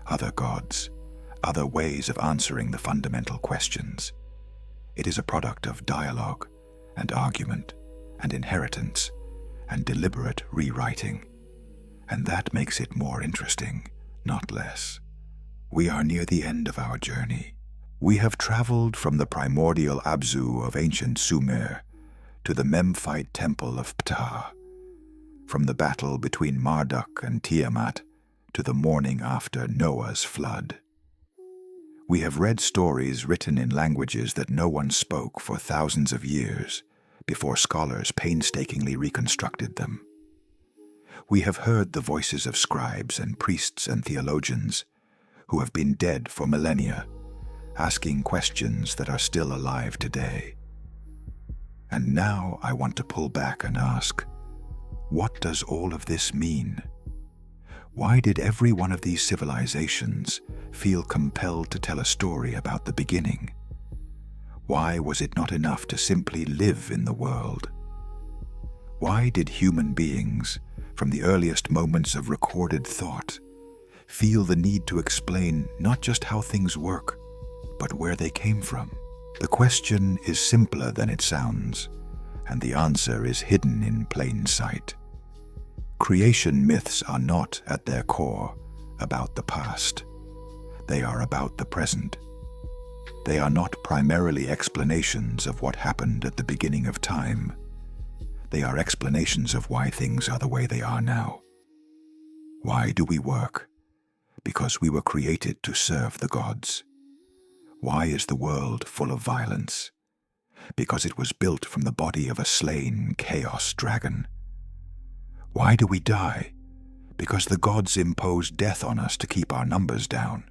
other gods, other ways of answering the fundamental questions. It is a product of dialogue and argument and inheritance and deliberate rewriting. And that makes it more interesting, not less. We are near the end of our journey. We have traveled from the primordial Abzu of ancient Sumer to the Memphite temple of Ptah, from the battle between Marduk and Tiamat to the morning after Noah's flood. We have read stories written in languages that no one spoke for thousands of years before scholars painstakingly reconstructed them. We have heard the voices of scribes and priests and theologians who have been dead for millennia, asking questions that are still alive today. And now I want to pull back and ask, what does all of this mean? Why did every one of these civilizations feel compelled to tell a story about the beginning? Why was it not enough to simply live in the world? Why did human beings, from the earliest moments of recorded thought, feel the need to explain not just how things work, but where they came from? The question is simpler than it sounds, and the answer is hidden in plain sight. Creation myths are not, at their core, about the past. They are about the present. They are not primarily explanations of what happened at the beginning of time. They are explanations of why things are the way they are now. Why do we work? Because we were created to serve the gods. Why is the world full of violence? Because it was built from the body of a slain chaos dragon. Why do we die? Because the gods impose death on us to keep our numbers down.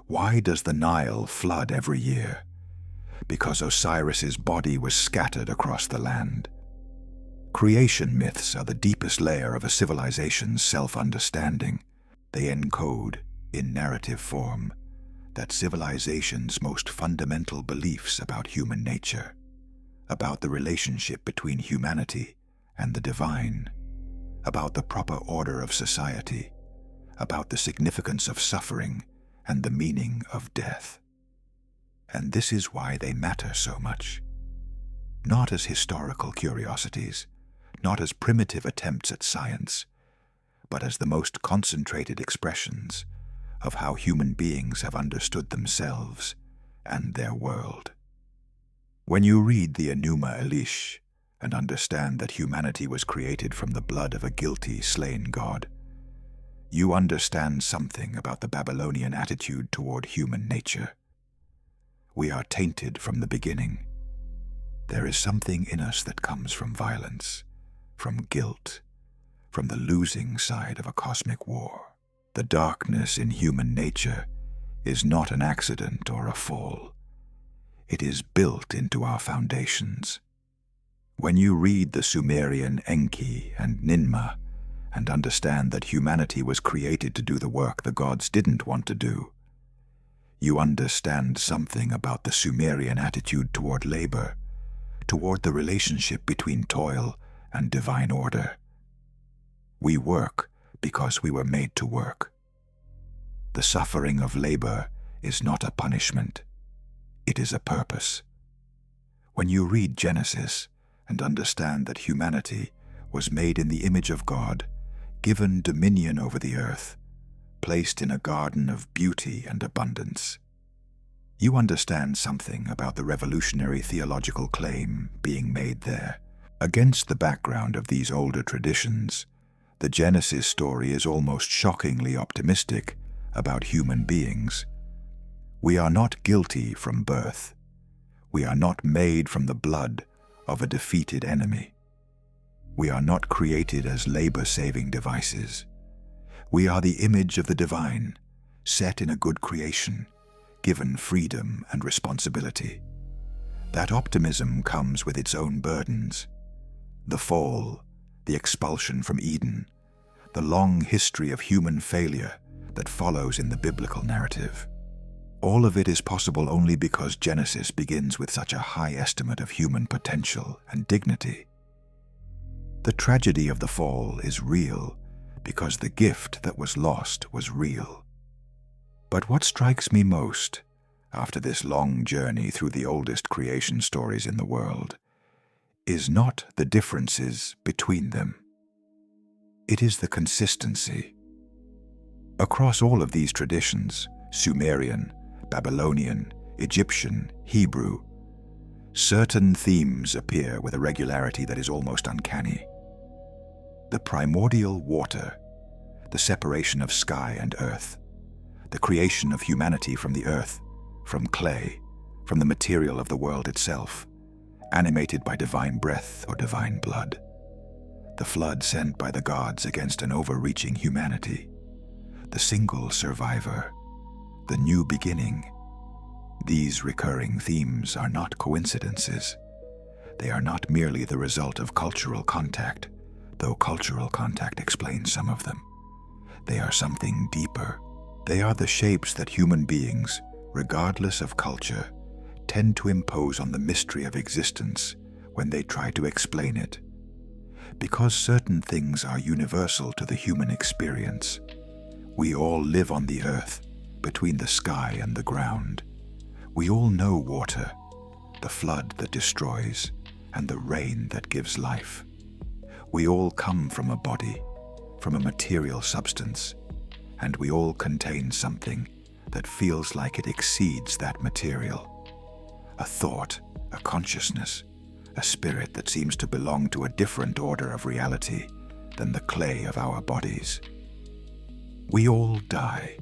Why does the Nile flood every year? Because Osiris's body was scattered across the land. Creation myths are the deepest layer of a civilization's self-understanding. They encode, in narrative form, that civilization's most fundamental beliefs about human nature, about the relationship between humanity and the divine, about the proper order of society, about the significance of suffering and the meaning of death. And this is why they matter so much. Not as historical curiosities, not as primitive attempts at science, but as the most concentrated expressions of how human beings have understood themselves and their world. When you read the Enuma Elish and understand that humanity was created from the blood of a guilty, slain god, you understand something about the Babylonian attitude toward human nature. We are tainted from the beginning. There is something in us that comes from violence, from guilt, from the losing side of a cosmic war. The darkness in human nature is not an accident or a fall. It is built into our foundations. When you read the Sumerian Enki and Ninmah and understand that humanity was created to do the work the gods didn't want to do, you understand something about the Sumerian attitude toward labor, toward the relationship between toil and divine order. We work because we were made to work. The suffering of labor is not a punishment. It is a purpose. When you read Genesis and understand that humanity was made in the image of God, given dominion over the earth, placed in a garden of beauty and abundance, you understand something about the revolutionary theological claim being made there. Against the background of these older traditions, the Genesis story is almost shockingly optimistic about human beings. We are not guilty from birth. We are not made from the blood of a defeated enemy. We are not created as labor-saving devices. We are the image of the divine, set in a good creation, given freedom and responsibility. That optimism comes with its own burdens. The fall, the expulsion from Eden, the long history of human failure that follows in the biblical narrative. All of it is possible only because Genesis begins with such a high estimate of human potential and dignity. The tragedy of the fall is real because the gift that was lost was real. But what strikes me most, after this long journey through the oldest creation stories in the world, is not the differences between them. It is the consistency. Across all of these traditions, Sumerian, Babylonian, Egyptian, Hebrew, certain themes appear with a regularity that is almost uncanny. The primordial water, the separation of sky and earth, the creation of humanity from the earth from clay, from the material of the world itself, animated by divine breath or divine blood. The flood sent by the gods against an overreaching humanity. The single survivor. The new beginning. These recurring themes are not coincidences. They are not merely the result of cultural contact, though cultural contact explains some of them. They are something deeper. They are the shapes that human beings, regardless of culture, tend to impose on the mystery of existence when they try to explain it. Because certain things are universal to the human experience. We all live on the earth, between the sky and the ground. We all know water, the flood that destroys, and the rain that gives life. We all come from a body, from a material substance, and we all contain something that feels like it exceeds that material. A thought, a consciousness, a spirit that seems to belong to a different order of reality than the clay of our bodies. We all die.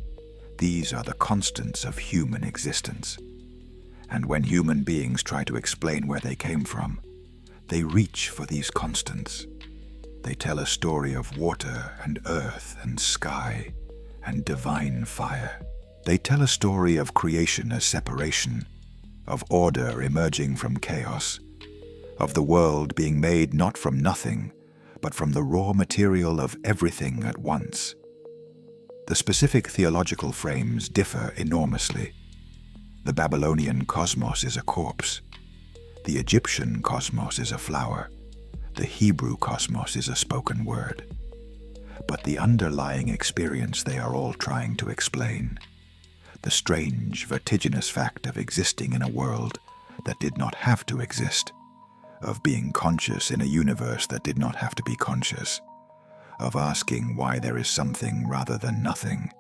These are the constants of human existence. And when human beings try to explain where they came from, they reach for these constants. They tell a story of water and earth and sky and divine fire. They tell a story of creation as separation, of order emerging from chaos, of the world being made not from nothing, but from the raw material of everything at once. The specific theological frames differ enormously. The Babylonian cosmos is a corpse. The Egyptian cosmos is a flower. The Hebrew cosmos is a spoken word. But the underlying experience they are all trying to explain, the strange, vertiginous fact of existing in a world that did not have to exist, of being conscious in a universe that did not have to be conscious, of asking why there is something rather than nothing.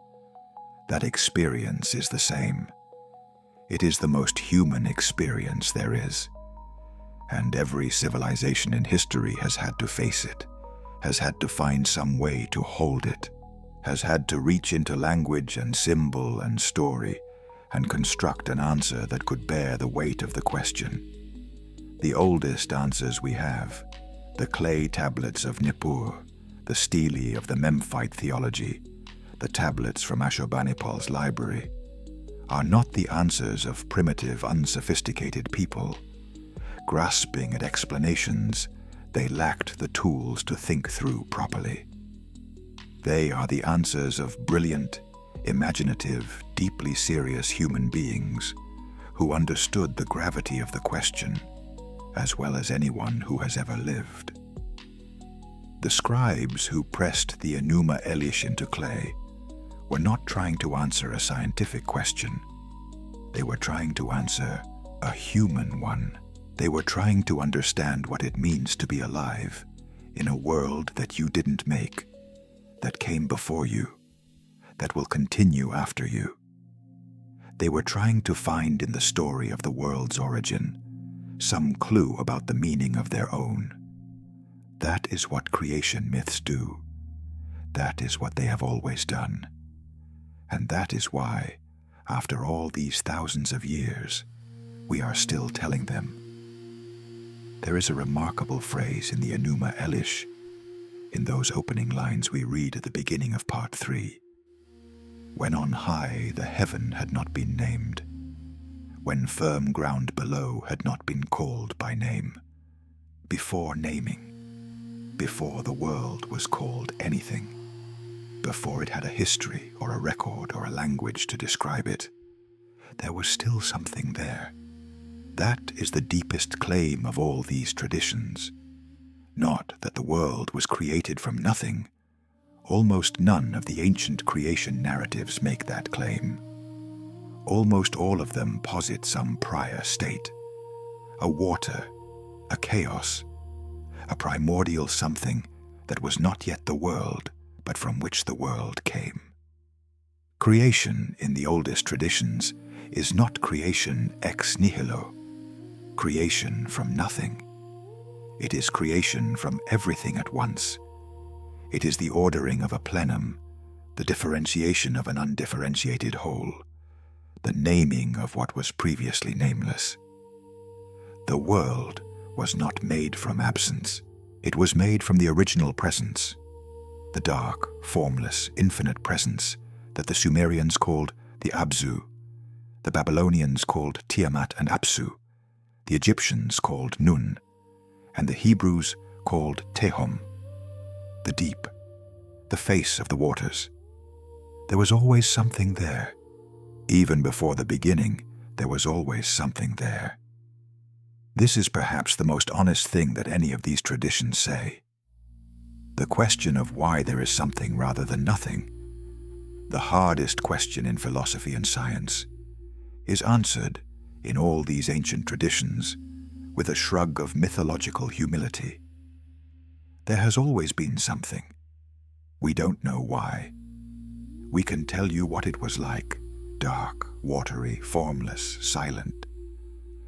That experience is the same. It is the most human experience there is. And every civilization in history has had to face it, has had to find some way to hold it, has had to reach into language and symbol and story and construct an answer that could bear the weight of the question. The oldest answers we have, the clay tablets of Nippur, the stelae of the Memphite theology, the tablets from Ashurbanipal's library, are not the answers of primitive, unsophisticated people. Grasping at explanations, they lacked the tools to think through properly. They are the answers of brilliant, imaginative, deeply serious human beings who understood the gravity of the question as well as anyone who has ever lived. The scribes who pressed the Enuma Elish into clay were not trying to answer a scientific question. They were trying to answer a human one. They were trying to understand what it means to be alive in a world that you didn't make, that came before you, that will continue after you. They were trying to find in the story of the world's origin some clue about the meaning of their own. That is what creation myths do. That is what they have always done. And that is why, after all these thousands of years, we are still telling them. There is a remarkable phrase in the Enuma Elish, in those opening lines we read at the beginning of part 3. When on high the heaven had not been named, when firm ground below had not been called by name, before naming, before the world was called anything, before it had a history or a record or a language to describe it, there was still something there. That is the deepest claim of all these traditions. Not that the world was created from nothing. Almost none of the ancient creation narratives make that claim. Almost all of them posit some prior state. A water, a chaos, a primordial something that was not yet the world, but from which the world came. Creation, in the oldest traditions, is not creation ex nihilo, creation from nothing. It is creation from everything at once. It is the ordering of a plenum, the differentiation of an undifferentiated whole, the naming of what was previously nameless. The world was not made from absence. It was made from the original presence, the dark, formless, infinite presence that the Sumerians called the Abzu, the Babylonians called Tiamat and Apsu, the Egyptians called Nun, and the Hebrews called Tehom, the deep, the face of the waters. There was always something there. Even before the beginning, there was always something there. This is perhaps the most honest thing that any of these traditions say. The question of why there is something rather than nothing, the hardest question in philosophy and science, is answered in all these ancient traditions with a shrug of mythological humility. There has always been something. We don't know why. We can tell you what it was like, dark, watery, formless, silent.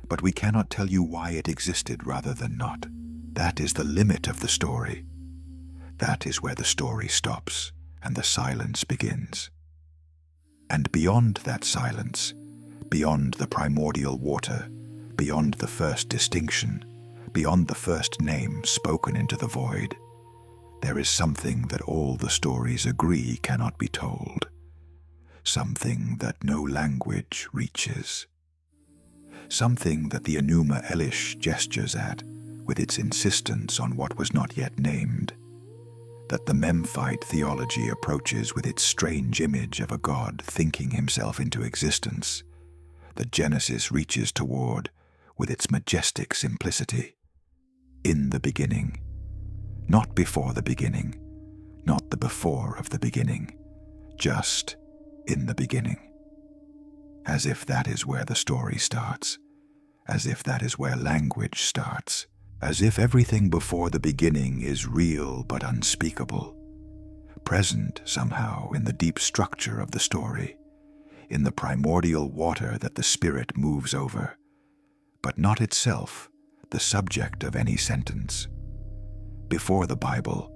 But we cannot tell you why it existed rather than not. That is the limit of the story. That is where the story stops and the silence begins. And beyond that silence, beyond the primordial water, beyond the first distinction, beyond the first name spoken into the void, there is something that all the stories agree cannot be told. Something that no language reaches. Something that the Enuma Elish gestures at with its insistence on what was not yet named. That the Memphite theology approaches with its strange image of a god thinking himself into existence. That Genesis reaches toward with its majestic simplicity. In the beginning. Not before the beginning. Not the before of the beginning. Just in the beginning. As if that is where the story starts. As if that is where language starts. As if everything before the beginning is real but unspeakable. Present somehow in the deep structure of the story. In the primordial water that the spirit moves over. But not itself the subject of any sentence. Before the Bible,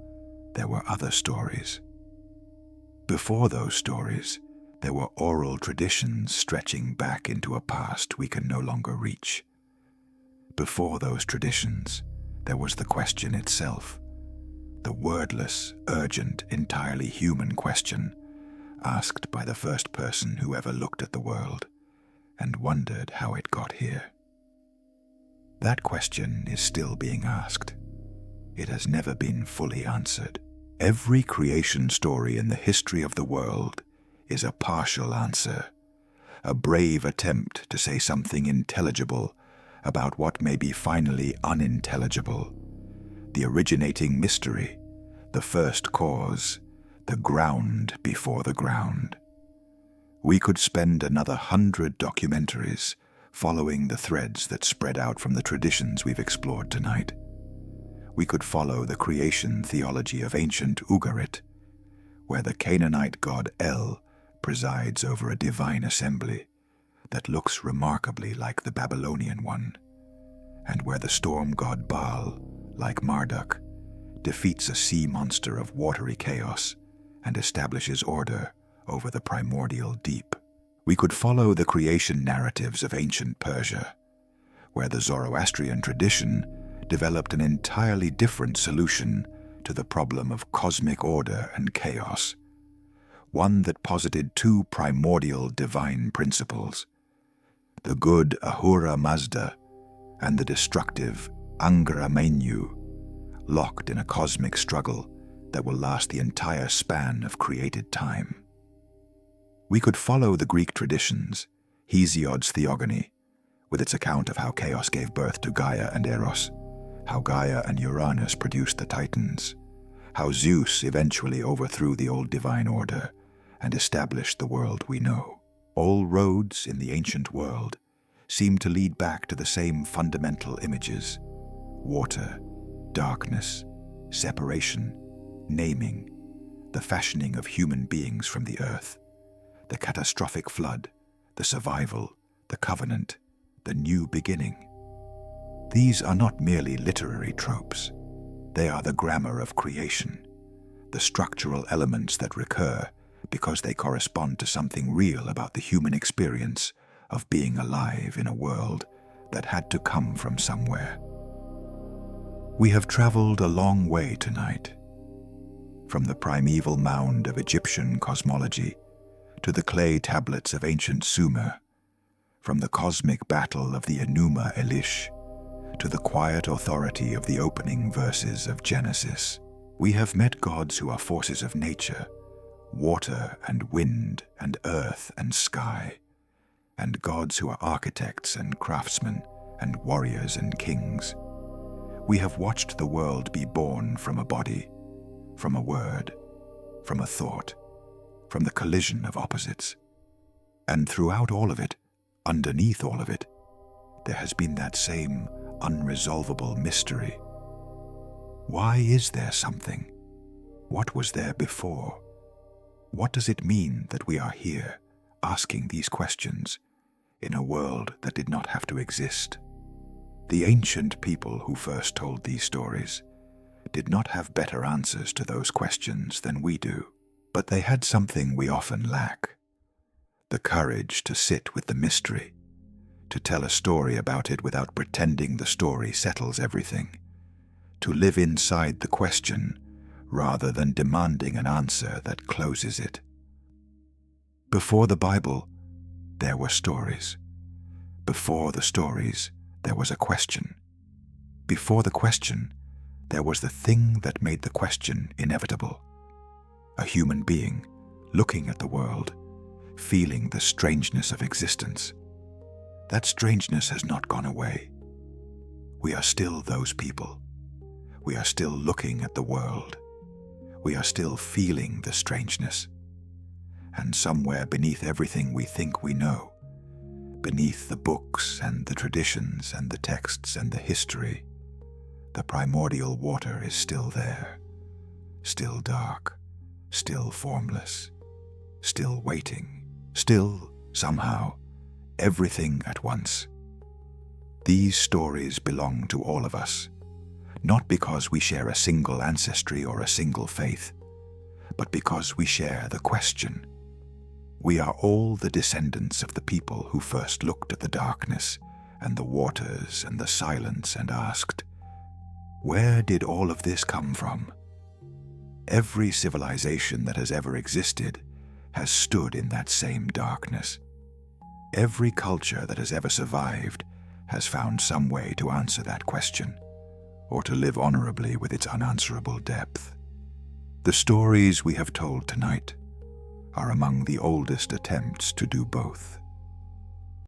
there were other stories. Before those stories, there were oral traditions stretching back into a past we can no longer reach. Before those traditions, there was the question itself, the wordless, urgent, entirely human question, asked by the first person who ever looked at the world and wondered how it got here. That question is still being asked. It has never been fully answered. Every creation story in the history of the world is a partial answer, a brave attempt to say something intelligible about what may be finally unintelligible, the originating mystery, the first cause, the ground before the ground. We could spend another 100 documentaries following the threads that spread out from the traditions we've explored tonight. We could follow the creation theology of ancient Ugarit, where the Canaanite god El presides over a divine assembly that looks remarkably like the Babylonian one, and where the storm god Baal, like Marduk, defeats a sea monster of watery chaos and establishes order over the primordial deep. We could follow the creation narratives of ancient Persia, where the Zoroastrian tradition developed an entirely different solution to the problem of cosmic order and chaos, one that posited two primordial divine principles, the good Ahura Mazda and the destructive Angra Mainyu, locked in a cosmic struggle that will last the entire span of created time. We could follow the Greek traditions, Hesiod's Theogony, with its account of how chaos gave birth to Gaia and Eros, how Gaia and Uranus produced the Titans, how Zeus eventually overthrew the old divine order and established the world we know. All roads in the ancient world seem to lead back to the same fundamental images: water, darkness, separation, naming, the fashioning of human beings from the earth, the catastrophic flood, the survival, the covenant, the new beginning. These are not merely literary tropes. They are the grammar of creation, the structural elements that recur because they correspond to something real about the human experience of being alive in a world that had to come from somewhere. We have traveled a long way tonight, from the primeval mound of Egyptian cosmology to the clay tablets of ancient Sumer, from the cosmic battle of the Enuma Elish to the quiet authority of the opening verses of Genesis. We have met gods who are forces of nature, water and wind and earth and sky, and gods who are architects and craftsmen and warriors and kings. We have watched the world be born from a body, from a word, from a thought, from the collision of opposites. And throughout all of it, underneath all of it, there has been that same unresolvable mystery. Why is there something? What was there before? What does it mean that we are here, asking these questions, in a world that did not have to exist? The ancient people who first told these stories did not have better answers to those questions than we do, but they had something we often lack: the courage to sit with the mystery, to tell a story about it without pretending the story settles everything, to live inside the question rather than demanding an answer that closes it. Before the Bible, there were stories. Before the stories, there was a question. Before the question, there was the thing that made the question inevitable: a human being looking at the world, feeling the strangeness of existence. That strangeness has not gone away. We are still those people. We are still looking at the world. We are still feeling the strangeness. And somewhere beneath everything we think we know, beneath the books and the traditions and the texts and the history, the primordial water is still there, still dark, still formless, still waiting, still, somehow, everything at once. These stories belong to all of us, not because we share a single ancestry or a single faith, but because we share the question. We are all the descendants of the people who first looked at the darkness and the waters and the silence and asked, where did all of this come from? Every civilization that has ever existed has stood in that same darkness. Every culture that has ever survived has found some way to answer that question, or to live honorably with its unanswerable depth. The stories we have told tonight are among the oldest attempts to do both.